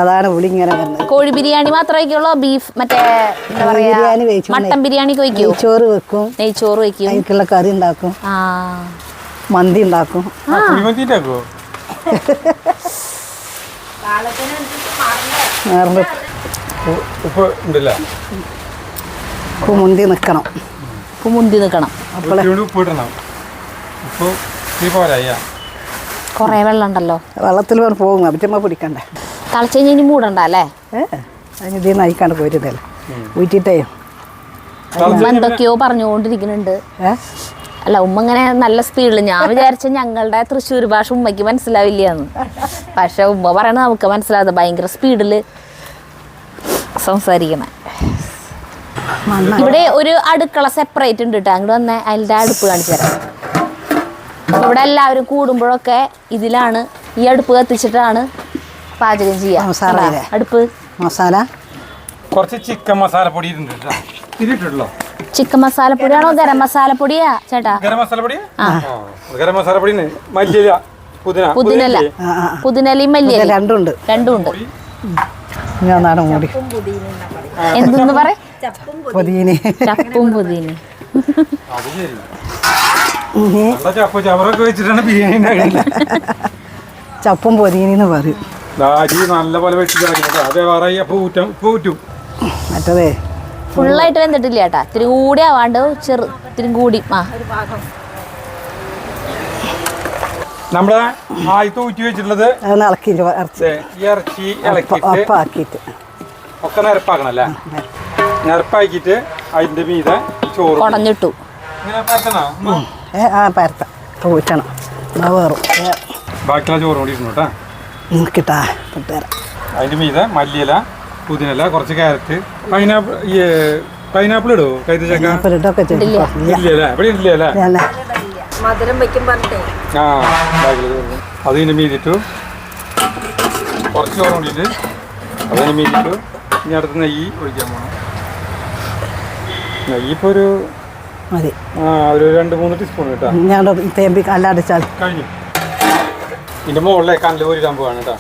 അതാണ് പുളി ഇങ്ങനെ കോഴി ബിരിയാണി മാത്രമേ ബീഫ് മറ്റേ എന്താ പറയാ മട്ടൻ ബിരിയാണി വെക്കും ചോറ് വെക്കും നെയ്ച്ചോറ് വെക്കും അതിലേക്കുള്ള കറി ഉണ്ടാക്കും മന്തി ഉണ്ടാക്കും ഉപ്പ് ഉണ്ടല്ലോ ഉപ്പ് മുന്തി നിൽക്കണം ഉപ്പ് ഇടണം ഉപ്പ് തീ പോരാ കൊറേ വെള്ളം ഉണ്ടല്ലോ വെള്ളത്തിൽ പോകും അപ്പറ്റമ്മ പിടിക്കണ്ടേ തളച്ചു കഴിഞ്ഞാൽ ഇനി മൂടണ്ട അല്ലേ അതിന് ഇതിൽ നിന്ന് അയക്കാണ്ട് പോയിട്ടല്ലേ ഊറ്റിട്ടേ ഉമ്മ എന്തൊക്കെയോ പറഞ്ഞുകൊണ്ടിരിക്കുന്നുണ്ട് അല്ല ഉമ്മ ഇങ്ങനെ നല്ല സ്പീഡിൽ ഞാൻ വിചാരിച്ച ഞങ്ങളുടെ തൃശ്ശൂർ ഭാഷ ഉമ്മയ്ക്ക് മനസ്സിലാവില്ലാന്ന് പക്ഷെ ഉമ്മ പറയണത് നമുക്ക് മനസ്സിലാവുന്നത് ഭയങ്കര സ്പീഡിൽ സംസാരിക്കണേ ഇവിടെ ഒരു അടുക്കള സെപ്പറേറ്റ് ഉണ്ട് കേട്ടോ അങ്ങോട്ട് വന്നേ അതിൻ്റെ അടുപ്പ് കാണിച്ചു തരാം ഇവിടെ എല്ലാവരും കൂടുമ്പോഴൊക്കെ ഇതിലാണ് ഈ അടുപ്പ് കത്തിച്ചിട്ടാണ് പാചകം ചെയ്യുക അടുപ്പ് മസാല കുറച്ച് ചിക്കൻ മസാലപ്പൊടി ഇട്ടിട്ടുണ്ടല്ലോ ചിക്കൻ മസാലപ്പൊടിയാണോ ഗരം മസാലപ്പൊടിയാ ചേട്ടാ ഗരം മസാലപ്പൊടി മല്ലിയില പുതിനലയും മല്ലിയില രണ്ടുണ്ട് എന്തെന്ന് പറ ചപ്പും പുതിന ചപ്പും പൊതിയെന്ന് പറയും നല്ല പോലെ മറ്റേ ഫുള്ളായിട്ട് വെന്തിട്ടില്ല ചേട്ടാ ഇത്തിരി കൂടി ആവാണ്ട് ഇത്തിരി കൂടി നമ്മളെ ഊറ്റി വെച്ചിട്ടുള്ളത് ഇറച്ചി ഇളക്കിയിട്ട് ഒക്കെ നിരപ്പാക്കണല്ലേ നിരപ്പാക്കിയിട്ട് അതിന്റെ മീതെ ചോറ് കുടഞ്ഞിട്ടു ഊറ്റണം ബാക്കിയുള്ള ചോറ് കൂടി ഇരുന്നു കേട്ടാ അതിന്റെ മീതെ മല്ലിയില പുതിനല കുറച്ച് ക്യാരറ്റ് പൈനാപ്പിൾ ഇടുവോ അതിന് മീതിട്ടു കുറച്ച് ചോറ് കൂടിയിട്ട് അതിന് മീതിട്ടു ഇനി അടുത്ത് നെയ്യ് ഒഴിക്കാൻ പോകണം നെയ്യ് ഇപ്പോൾ ഒരു 2-3 ടീസ്പൂൺ കേട്ടോ അല്ലാടിച്ചാൽ കഴിഞ്ഞു ഇതിന്റെ മുകളിലെ കല്ല് കോരിടാൻ പോവാണ് കേട്ടോ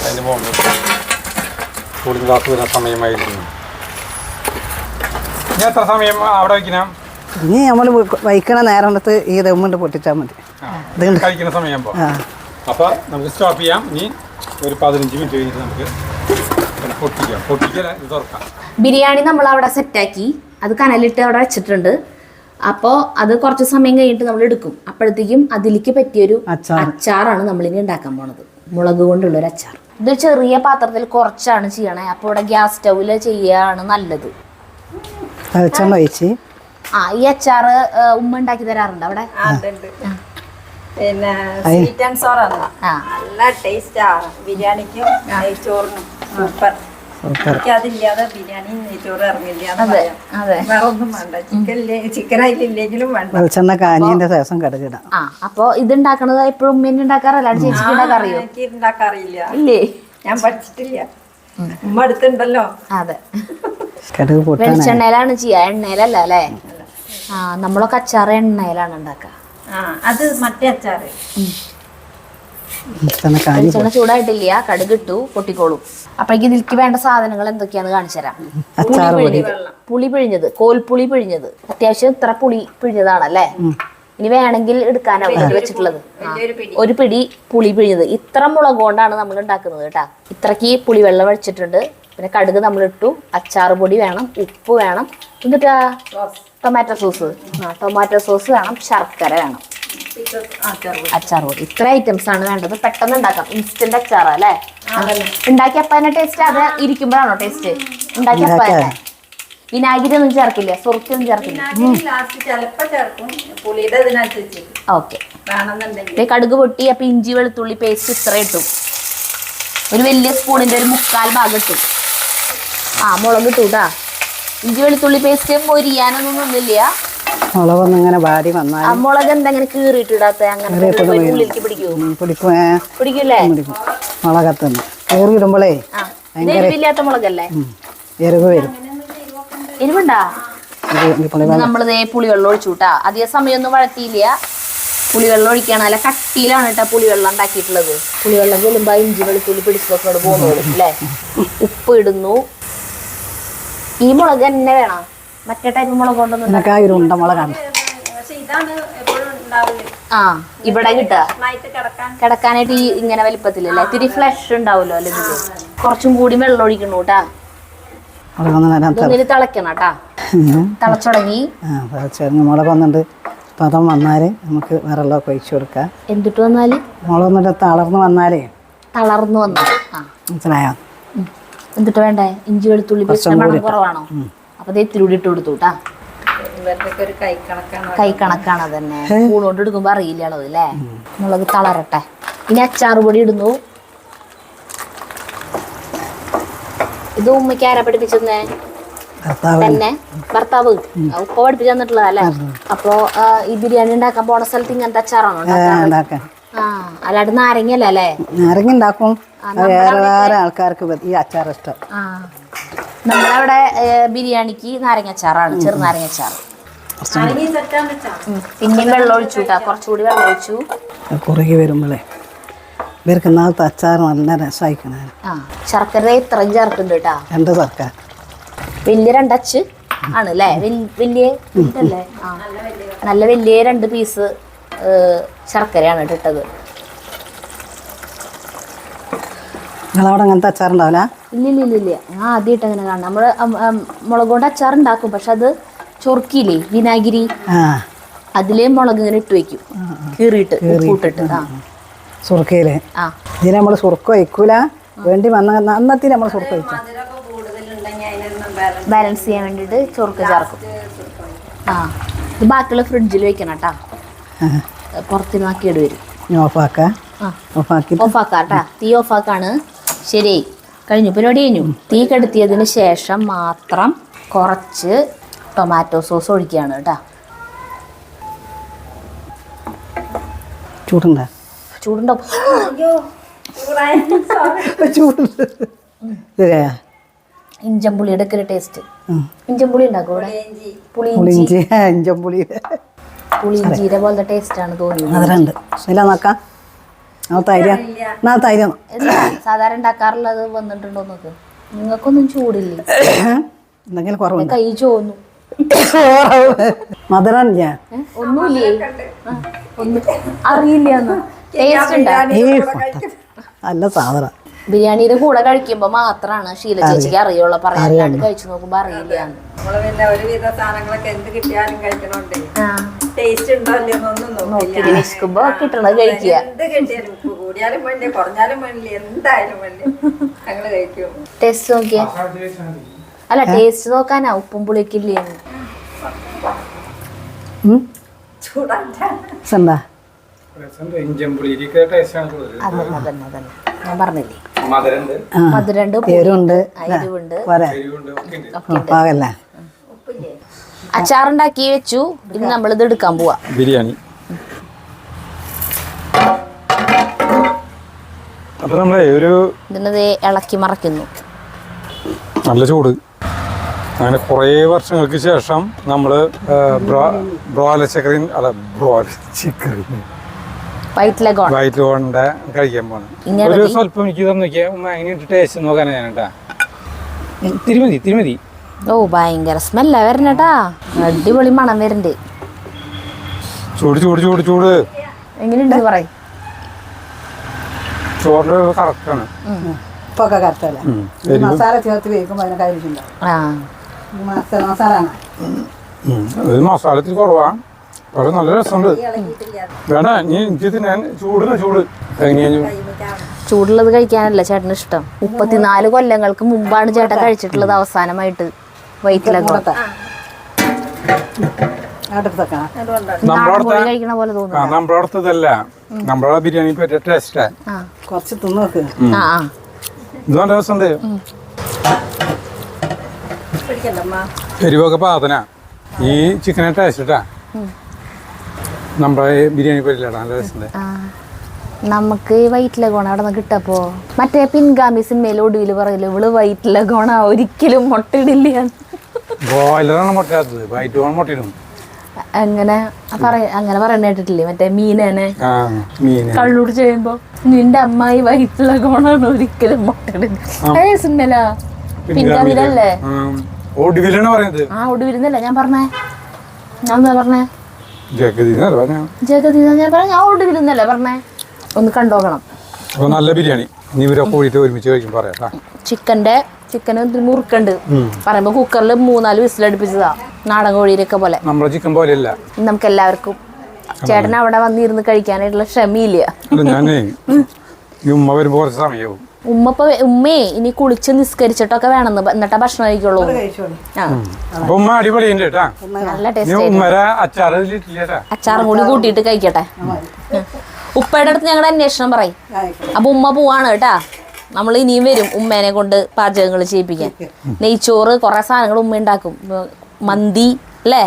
അതിന്റെ മുകളിൽ കൂളിംഗ് ഗ്ലാസ് വരുന്ന സമയമായിരുന്നു ഇനി എത്ര സമയം അവിടെ വയ്ക്കണം ഇനി നമ്മൾ വയ്ക്കണ നേരത്ത് ഈ ദമ്മുണ്ട് പൊട്ടിച്ചാൽ മതി കഴിക്കുന്ന സമയം അപ്പൊ നമുക്ക് സ്റ്റോപ്പ് ചെയ്യാം ഇനി ഒരു 15 മിനിറ്റ് കഴിഞ്ഞിട്ട് നമുക്ക് പൊട്ടിക്കാം ഇത് തുറക്കാം ബിരിയാണി നമ്മൾ അവിടെ സെറ്റാക്കി അത് കനലിട്ട് അവിടെ വെച്ചിട്ടുണ്ട് അപ്പോൾ അത് കുറച്ച് സമയം കഴിഞ്ഞിട്ട് നമ്മൾ എടുക്കും. അപ്പോഴത്തേക്കും അതിലേക്ക് പറ്റിയൊരു അച്ചാറാണ് നമ്മളിനി ഉണ്ടാക്കാൻ പോണത്. മുളക് കൊണ്ടുള്ളൊരു അച്ചാർ. ഇത് ചെറിയ പാത്രത്തിൽ കുറച്ചാണ് ചെയ്യണേ. അപ്പോൾ ഇവിടെ ഗ്യാസ് സ്റ്റൗവില് ചെയ്യാണ് നല്ലത്. ഈ അച്ചാറ് ഉമ്മ ഉണ്ടാക്കി തരാറുണ്ട് അവിടെ. പിന്നെ സ്വീറ്റ് ആൻഡ് സോർ നല്ല ടേസ്റ്റാ. ബിരിയാണിക്കും നെയ്ച്ചോറിനും സൂപ്പർ. അതില്ലാതെ ബിരിയാണി നെയ്ച്ചോറ് ഇറങ്ങില്ല. വേറെ ഒന്നും വേണ്ട. ചിക്കനായിട്ടില്ലെങ്കിലും വേണ്ട. വെളിച്ചെണ്ണ കാഞ്ഞിന്റെ ശേഷം കടുകിടാം. അപ്പൊ ഇത് ഉണ്ടാക്കണത് എപ്പോഴും ഉമ്മ ഉണ്ടാക്കാറല്ല, ചേച്ചിക്ക് ഉണ്ടാക്കാറിയോ? എനിക്ക് ഉണ്ടാക്കാറില്ല. ഇല്ലേ, ഞാൻ പഠിച്ചിട്ടില്ല. ഉമ്മ അടുത്തുണ്ടല്ലോ. അതെ, വെളിച്ചെണ്ണയിലാണ് ചെയ്യാ, എണ്ണയിലല്ല അല്ലേ? നമ്മളൊക്കെ അച്ചാറ് എണ്ണയിലാണ് ഉണ്ടാക്കുക. അത് മറ്റേ അച്ചാറ്. വെളിച്ചെണ്ണ ചൂടായിട്ടില്ല, കടുകിട്ടു, പൊട്ടിക്കോളും. അപ്പോഴേക്ക് ഇതിലേക്ക് വേണ്ട സാധനങ്ങൾ എന്തൊക്കെയാന്ന് കാണിച്ചു തരാം. പുളി പിഴിഞ്ഞത്, കോൽപ്പുളി പിഴിഞ്ഞത്. അത്യാവശ്യം ഇത്ര പുളി പിഴിഞ്ഞതാണല്ലേ. ഇനി വേണമെങ്കിൽ എടുക്കാനാവും വെച്ചിട്ടുള്ളത്. ഒരു പിടി പുളി പിഴിഞ്ഞത്. ഇത്ര മുളക് കൊണ്ടാണ് നമ്മൾ ഉണ്ടാക്കുന്നത് കേട്ടാ. ഇത്രക്ക് പുളി വെള്ളം ഒഴിച്ചിട്ടുണ്ട്. പിന്നെ കടുക് നമ്മളിട്ടു, അച്ചാറ് പൊടി വേണം, ഉപ്പ് വേണം, എന്നിട്ടാ ടൊമാറ്റോ സോസ്. ടൊമാറ്റോ സോസ് വേണം, ശർക്കര വേണം, അച്ചാർ പൊടി. ഇത്ര ഐറ്റംസ് ആണ് വേണ്ടത്. പെട്ടെന്ന് ഉണ്ടാക്കാം. ഇൻസ്റ്റന്റ് അച്ചാറാ അല്ലേ? ഉണ്ടാക്കിയപ്പ തന്നെ ടേസ്റ്റ്. അത് ഇരിക്കുമ്പോഴാണോ ടേസ്റ്റ്? ഉണ്ടാക്കിയപ്പ തന്നെ. വിനാഗിരി ഒന്നും ചേർക്കില്ല, സുറുക്കി ഒന്നും ചേർക്കില്ല. ഓക്കെ, കടുക് പൊട്ടി. അപ്പൊ ഇഞ്ചി വെളുത്തുള്ളി പേസ്റ്റ് ഇത്ര ഇട്ടു. ഒരു വലിയ സ്പൂണിന്റെ ഒരു 1/4 ഭാഗം ഇട്ടു. മുളക് ഇട്ടു കേട്ടാ. ഇഞ്ചി വെളുത്തുള്ളി പേസ്റ്റ് മൊരിയാനൊന്നും ഒന്നുമില്ല. മുളക് എന്തെങ്ങനെ കീറിയിട്ടിടാത്ത? അങ്ങനെ ഉള്ളിലേക്ക് പിടിക്കൂലേ? എരിവില്ലാത്ത മുളകല്ലേ? എരിവുണ്ടാ? നമ്മളിതേ പുളിവെള്ളം ഒഴിച്ചു കൂട്ടാ. അധിക സമയമൊന്നും വഴറ്റിയില്ല. പുളിവെള്ളം ഒഴിക്കണം. അല്ല കട്ടിയിലാണ് കേട്ടോ പുളിവെള്ളം ഉണ്ടാക്കിയിട്ടുള്ളത്. പുളിവെള്ളം ചെല്ലുമ്പോ ഇഞ്ചി വെളുത്തുള്ളി പിടിച്ചതൊക്കെ പോകുന്നുള്ളൂ അല്ലേ? ഉപ്പ് ഇടുന്നു. ഈ മുളക് തന്നെ വേണം, മറ്റേ ടൈപ്പ് മുളക് കൊണ്ടൊന്നും ഇവിടെ കിട്ടുക കിടക്കാനായിട്ട് ഈ ഇങ്ങനെ വലിപ്പത്തിലല്ലേ? ഇത്തിരി ഫ്ലഷ് ഉണ്ടാവുമല്ലോ അല്ലെ? കുറച്ചും കൂടി വെള്ളം ഒഴിക്കണു കേട്ടാ. തിളക്കണം കേട്ടാ. തിളച്ചുടങ്ങി മുളക് വന്നിട്ട് പദം വന്നാല് നമുക്ക് വെള്ളമൊക്കെ ഒഴിച്ചു കൊടുക്കാം. എന്തിട്ട് വന്നാല്? മുളക് വന്നിട്ട് തളർന്നു വന്നാലേ. തളർന്നു വന്നാല് മനസ്സിലായോ? എന്തിട്ട് വേണ്ടേ? ഇഞ്ചി വെളുത്തുള്ളി മണം കുറവാണോ? അപ്പൊ ഇത് ഇത്തിരി കൂടി ഇട്ട് കൊടുത്തു കേട്ടാ. കൈ കണക്കാണ്. അതന്നെ, സ്പൂണോട്ട് എടുക്കുമ്പോ അറിയില്ല അളവ് അല്ലേ? മുളക് തളരട്ടെ. ഇനി അച്ചാറ് പൊടി ഇടുന്നു. ഇത് ഉമ്മയ്ക്ക് ആരാ പഠിപ്പിച്ചെന്നേ? തന്നെ ഭർത്താവ് ഉപ്പ പഠിപ്പിച്ചു തന്നിട്ടുള്ളതല്ലേ? അപ്പൊ ഈ ബിരിയാണി ഉണ്ടാക്കാൻ പോണ സ്ഥലത്ത് ഇങ്ങനത്തെ അച്ചാറാണോ ഉണ്ടാക്കാൻ? അല്ലാണ്ട് നാരങ്ങല്ല അല്ലേ? നാരങ്ങ ഉണ്ടാക്കും. ആൾക്കാർക്ക് ഈ അച്ചാർ ഇഷ്ടം. നമ്മളവിടെ ബിരിയാണിക്ക് നാരങ്ങ അച്ചാറാണ്, ചെറുനാരങ്ങ അച്ചാർ. പിന്നെയും വെള്ളം ഒഴിച്ചു കേട്ടാ. കുറച്ചുകൂടി വെള്ളം ഒഴിച്ചു. കുറുകി വരുമ്പോഴേ ഇവർക്ക് നാളത്തെ അച്ചാർ നല്ല രസമായിക്കണേ. ശർക്കര ഇത്രയും ചേർക്കുന്നുണ്ട് കേട്ടാ. രണ്ട് ശർക്കര വലിയ 2 അച്ച് ആണ് അല്ലേ? വലിയ ഇതല്ലേ? നല്ല വലിയ 2 പീസ് ശർക്കരയാണ് ഇട്ടത്. നിങ്ങളവിടെ അങ്ങനത്തെ അച്ചാർ ഉണ്ടാവില്ല? ഇല്ല. ആദ്യമായിട്ട് അങ്ങനെ കാണാം. നമ്മള് മുളക് കൊണ്ട് അച്ചാർ ഉണ്ടാക്കും. പക്ഷെ അത് ചൊറുക്കിയില്ലേ വിനാഗിരി, അതിലേ മുളക് ഇങ്ങനെ ഇട്ട് വെക്കും, കീറിയിട്ട് ഉപ്പിട്ടിട്ട്. സുറുക്കയില് ഇതിന് നമ്മള് സുറുക്ക വയ്ക്കൂല. വേണ്ടി വന്ന അന്നത്തിന് നമ്മൾ സുറുക്ക വയ്ക്കും. ബാലൻസ് ചെയ്യാൻ വേണ്ടിട്ട് ചൊറുക്ക ചേർക്കും. ഇത് ബാക്കിയുള്ള ഫ്രിഡ്ജിൽ വെക്കണം കേട്ടാ. പുറത്തുനിന്നാക്കി ഇടുവരും. ഓഫാക്കാട്ടാ. തീ ഓഫാക്കാണ്. ശരി, കഴിഞ്ഞു, പരിപാടി കഴിഞ്ഞു. തീ കെടുത്തിയതിന് ശേഷം മാത്രം കുറച്ച് ടൊമാറ്റോ സോസ് ഒഴിക്കുകയാണ് കേട്ടാ. ചൂടുണ്ടോ? ഇഞ്ചമ്പുളിയുടെ ഒക്കെ ഒരു ടേസ്റ്റ്. ഇഞ്ചമ്പുളി ഉണ്ടാക്കും ഇവിടെ. പുളിയിഞ്ചിയുടെ പോലത്തെ ടേസ്റ്റ് ആണ് തോന്നുന്നത്. സാധാരണ ഉണ്ടാക്കാറുള്ളത് വന്നിട്ടുണ്ടോ നോക്ക്. നിങ്ങൾക്കൊന്നും ചൂടില്ലേ? കൈ ചോന്നു. മധുരം ഒന്നുമില്ലേ? ഒന്നും അറിയില്ല. ടേസ്റ്റ് നല്ല സാധനം. ബിരിയാണിയുടെ കൂടെ കഴിക്കുമ്പോ മാത്രമാണ് ഷീല ചേച്ചിക്ക് അറിയുള്ളൂ, പറയാൻ കഴിച്ചു നോക്കുമ്പോ അറിയില്ല. ഒരുവിധ സാധനങ്ങളൊക്കെ എന്ത് കിട്ടിയാലും കഴിക്കണോണ്ടേ ടേസ്റ്റ് ഉണ്ടോ നോക്കിട്ട് വിശക്കുമ്പോ കിട്ടണത് കഴിക്കുക. എന്ത് കിട്ടിയാലും ഉപ്പ് കൂടിയാലും വേണ്ടി കുറഞ്ഞാലും വേണ്ടി എന്തായാലും വേണ്ടി ഞങ്ങള് കഴിക്കും. ടേസ്റ്റ് നോക്കിയേ, അല്ല ടേസ്റ്റ് നോക്കാനാ ഉപ്പും പുളിക്കില്ലേ. ഞാൻ പറഞ്ഞില്ലേ മധുരണ്ട് എരിവുണ്ട്. അച്ചാറുണ്ടാക്കി വെച്ചു. ഇനി നമ്മളിത് എടുക്കാൻ പോവാ. ബിരിയാണി അപ്പൊ നമ്മളെ ഒരു ഇതിനത് ഇളക്കി മറക്കുന്നു. നല്ല ചൂട്. അങ്ങനെ കുറേ വർഷങ്ങൾക്ക് ശേഷം നമ്മള് ബ്രോയിലർ ചിക്കൻ അല്ല ബ്രോയിലർ ചിക്കൻ വൈറ്റ് ലോണിന്റെ കഴിക്കാൻ പോണ്. ഒരു സ്വല്പം എനിക്ക് നോക്കിയാ അതിന് ടേസ്റ്റ് നോക്കാനാ ഞാനട്ടാ. തിരുമതി. ഓ ഭയങ്കര സ്മെല്ലാ വരണട്ടാ, അടിപൊളി മണം വരുന്നുണ്ട്. ചൂട് എങ്ങനെയുണ്ട് പറയും. ചോറിന്റെ കറക്റ്റാണ്. ഉപ്പൊക്കെ കറക്റ്റല്ല. മസാല ചേർത്ത് വേവിക്കുമ്പോ അതിനൊക്കെ മസാല ഇത്തിരി കുറവാ, പക്ഷെ നല്ല രസമുണ്ട്. വേണ്ട നീ എനിക്ക് തിന്നാൻ ചൂട് ചൂടുള്ളത് കഴിക്കാനല്ല ചേട്ടന് ഇഷ്ടം. 34 കൊല്ലങ്ങൾക്ക് മുമ്പാണ് ചേട്ടൻ കഴിച്ചിട്ടുള്ളത് അവസാനമായിട്ട് വൈറ്റിലൊക്കെ. കഴിക്കണ പോലെ തോന്നുന്നു. നമ്മുടെ അടുത്തതല്ല, നമ്മുടെ ബിരിയാണി പറ്റിയ ടേസ്റ്റാ. കുറച്ച് തിന്നോക്ക്. ഇത് നല്ല രസമുണ്ട്. എരിവൊക്കെ പാതന. ഈ ചിക്കനെ ടേസ്റ്റാ നമ്മുടെ ബിരിയാണി പറ്റില്ലടാ, നല്ല രസമുണ്ട്. നമുക്ക് വൈറ്റിലഗോണ അവിടെ നിന്ന് കിട്ടപ്പോ മറ്റേ പിൻഗാമി സിനിമയിൽ ഒടുവിൽ പറയല്ലോ ഇവള് വൈറ്റിലഗോണ ഒരിക്കലും മുട്ടയിടില്ല. ബ്രോയിലറാണ് മുട്ടയാത്തത്, വൈറ്റ് ഗോൺ മുട്ടയിടും. അങ്ങനെ പറയണ കേട്ടിട്ടില്ലേ മറ്റേ മീനനെ കള്ളൂട് ചെയ്യുമ്പോ നിന്റെ അമ്മായി വൈറ്റിലഗോണാണ് ഒരിക്കലും മുട്ടയിടില്ല. സിനിമല പിൻഗാമിയിലല്ലേ ആ ഒടുവിരുന്നല്ലേ ഞാൻ പറഞ്ഞേ. ഞാൻ ഒടുവിരുന്നല്ലേ പറഞ്ഞേ. ഒന്ന് കണ്ടോക്കണം. നല്ല ബിരിയാണി ഒരുമിച്ച് കഴിക്കും പറയാ. ചിക്കന് മുറുക്കുണ്ട് പറയുമ്പോ കുക്കറിൽ 3-4 വിസിലടുപ്പിച്ചതാ, നാടൻ കോഴിയിലൊക്കെ പോലെ. നമ്മുടെ ചിക്കൻ പോലെയല്ല. നമുക്ക് എല്ലാവർക്കും ചേട്ടൻ അവിടെ വന്നിരുന്ന് കഴിക്കാനായിട്ടുള്ള ക്ഷമയില്ല. ഉമ്മേ ഇനി കുളിച്ച് നിസ്കരിച്ചിട്ടൊക്കെ വേണം, എന്നിട്ടാ ഭക്ഷണം കഴിക്കുള്ളൂ. നല്ല ടേസ്റ്റ്. അച്ചാറും കൂടി കൂട്ടിയിട്ട് കഴിക്കട്ടെ. ഉപ്പയുടെ അടുത്ത് ഞങ്ങളുടെ അന്വേഷണം പറയും. അപ്പൊ ഉമ്മ പോവാണ് കേട്ടാ. നമ്മൾ ഇനിയും വരും ഉമ്മേനെ കൊണ്ട് പാചകങ്ങൾ ചെയ്യിപ്പിക്കാൻ. നെയ്ച്ചോറ് കുറെ സാധനങ്ങൾ ഉമ്മ ഉണ്ടാക്കും. മന്തി അല്ലേ,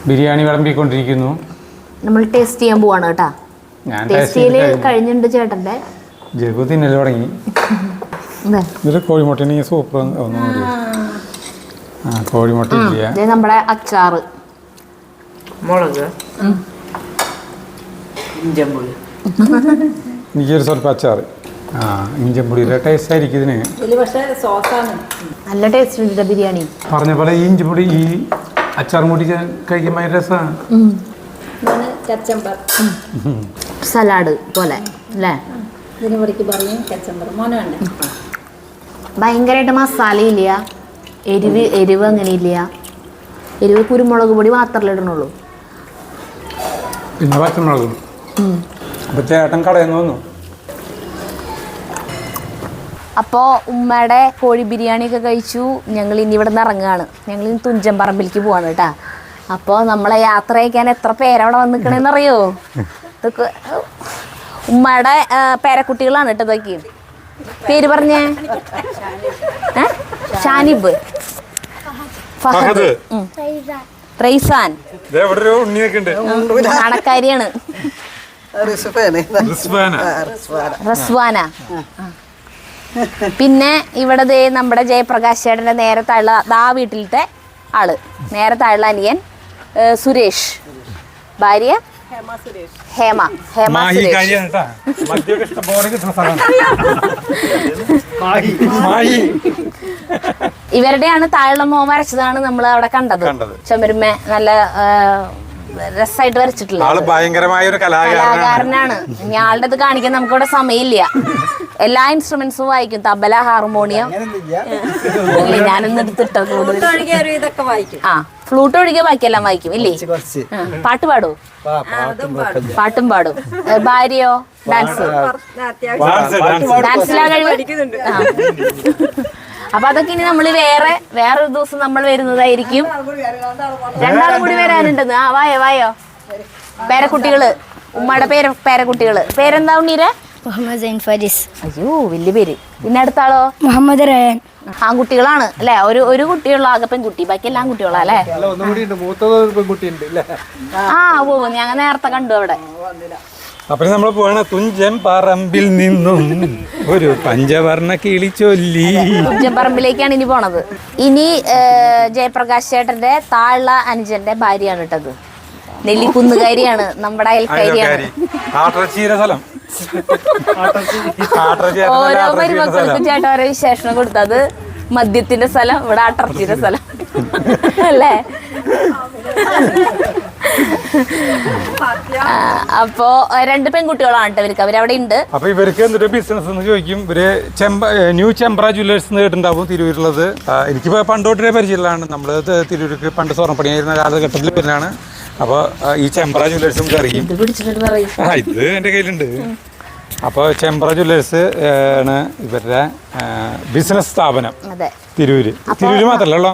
ബിരിയാണി വിളമ്പിക്കൊണ്ടിരിക്കുന്നു. നമ്മൾ ടേസ്റ്റ് ചെയ്യാൻ പോവാണ് കേട്ടാ. ടേസ്റ്റ് ചെയ്യല് കഴിഞ്ഞിട്ടുണ്ട് ചേട്ടന്റെ. തിന്നല് തുടങ്ങി. കോഴിമുട്ട സൂപ്പർ. കോഴിമുട്ട നമ്മുടെ അച്ചാറ്, മുളക്, എനിക്കൊരു സ്വല്പം അച്ചാറ്. ഇഞ്ചിപ്പൊടിയുടെ ടേസ്റ്റ് ആയിരിക്കും ഇതിന്. നല്ല ടേസ്റ്റ് ഉണ്ട് ബിരിയാണി. പറഞ്ഞ പോലെ ഈ ഇഞ്ചിപ്പൊടി ഈ അച്ചാറും കൂടി കഴിക്കുമ്പോൾ രസമാണ്. സലാഡ് പോലെ അല്ലേ. ഭയങ്കരമായിട്ട് മസാലയില്ല, എരിവ് അങ്ങനെ ഇല്ല. എരിവ് കുരുമുളക് പൊടി മാത്രമല്ലേ ഇടണുള്ളൂ. പിന്നെ പച്ചമുളകും. അപ്പൊ ചേട്ടൻ കടയിൽ നിന്ന്. അപ്പോൾ ഉമ്മയുടെ കോഴി ബിരിയാണിയൊക്കെ കഴിച്ചു. ഞങ്ങൾ ഇനി ഇവിടെ നിന്ന് ഇറങ്ങുകയാണ്. ഞങ്ങൾ ഇനി തുഞ്ചൻ പറമ്പിലേക്ക് പോവാണ് കേട്ടാ. അപ്പോൾ നമ്മളെ യാത്ര അയക്കാൻ എത്ര പേരവിടെ വന്ന് നിൽക്കണേന്നറിയോ? ഇതൊക്കെ ഉമ്മയുടെ പേരക്കുട്ടികളാണ് കേട്ടോ. ഇതൊക്കെ പേര് പറഞ്ഞേ. ഷാനിബ്, ഫഹദ്, റൈസാൻ, കണക്കാരിയാണ് റസ്വാന. പിന്നെ ഇവിടെ നമ്മുടെ ജയപ്രകാശ് ചേട്ടൻ്റെ നേരെ താഴെ ആ വീട്ടിലത്തെ ആള്, നേരെ താഴെ അനിയൻ സുരേഷ്, ഭാര്യ ഹേമ. ഇവരുടെയാണ് താഴെ മോൻ വരച്ചതാണ് നമ്മൾ അവിടെ കണ്ടത്. ചുമരുമേ നല്ല രസമായിട്ട് വരച്ചിട്ടില്ല. ആള് ഭയങ്കരമായ ഒരു കലാകാരനാണ്. ഇനി ആളുടെ ഇത് കാണിക്കാൻ നമുക്കിവിടെ സമയമില്ല. എല്ലാ ഇൻസ്ട്രുമെന്റ്സും വായിക്കും, തബല, ഹാർമോണിയം. ഞാനൊന്നും എടുത്തിട്ടോ കൂടുതൽ. ആ ഫ്ലൂട്ട് ഒഴികെ ബാക്കിയെല്ലാം വായിക്കും ഇല്ലേ? പാട്ട് പാടൂ? പാട്ടും പാടും. ഭാര്യയോ? ഡാൻസ്? ഡാൻസിലാണ് കഴിവ്. അപ്പൊ അതൊക്കെ ഇനി നമ്മൾ വേറൊരു ദിവസം നമ്മൾ വരുന്നതായിരിക്കും. രണ്ടാളും കൂടി വരാനുണ്ടെന്ന്. ആ വായോ പേരക്കുട്ടികള്, ഉമ്മയുടെ പേരക്കുട്ടികള്. പേരെന്താ ഉണ്ണീരെ? മുഹമ്മദ് സൈൻ ഫാരിസ്. അയ്യോ വലിയ പേര്. പിന്നെ അടുത്ത ആളോ? മുഹമ്മദ് റയാൻ. ആൺകുട്ടികളാണ് അല്ലെ? ഒരു കുട്ടിയുള്ള ആകെ പെൺകുട്ടി, ബാക്കി എല്ലാം കുട്ടികളാ അല്ലേ? ആ ഓ ഞങ്ങൾ നേരത്തെ കണ്ടു അവിടെ. അപ്പൊ നമ്മൾ പോവാണ് തുഞ്ചൻ പറമ്പിൽ നിന്നും ഒരു പഞ്ചവർണ്ണ കിളി ചൊല്ലി. തുഞ്ചൻ പറമ്പിലേക്കാണ് ഇനി പോണത്. ഇനി ജയപ്രകാശ് ചേട്ടന്റെ താഴ അനുജന്റെ ഭാര്യയാണ് ഇട്ടത്. നെല്ലിക്കുന്നുകാരിയാണ്, നമ്മുടെ അയൽക്കാരിയാണ്. ഓരോ മരുമക്കൾക്കും ചേട്ടൻ ഓരോ വിശേഷണം കൊടുത്തത്. മദ്യത്തിന്റെ സ്ഥലം, ഇവിടെ ആട്ടർച്ചിയുടെ സ്ഥലം അല്ലേ? അപ്പോ 2 പെൺകുട്ടികളാണ് ഇവർക്ക്. അവരവിടെ ഉണ്ട്. അപ്പൊ ഇവർക്ക് എന്തൊരു ബിസിനസ് എന്ന് ചോദിക്കും. ഇവര് ന്യൂ ചെമ്പ്ര ജ്വല്ലേഴ്സ് കേട്ടിട്ടുണ്ടാവും തിരൂരുള്ളത്. എനിക്കിപ്പോ പണ്ടോട്ടേ പരിചയമുള്ളതാണ്. നമ്മള് തിരൂർക്ക് പണ്ട് സ്വർണ്ണപ്പണിയായിരുന്ന കാലഘട്ടത്തിൽ പിന്നാണ്. അപ്പൊ ഈ ചെമ്പ്ര ജ്വല്ലേഴ്സും അറിയും. ഇത് എന്റെ കയ്യിലുണ്ട്. അപ്പോൾ ചെമ്പ്ര ജ്വല്ലേഴ്സ് ആണ് ഇവരുടെ ബിസിനസ് സ്ഥാപനം. തിരൂര് മാത്രല്ലോ.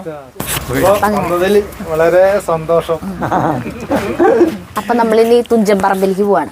വളരെ സന്തോഷം. അപ്പൊ നമ്മളിനി തുഞ്ചൻ പറമ്പിലേക്ക് പോവാണ്.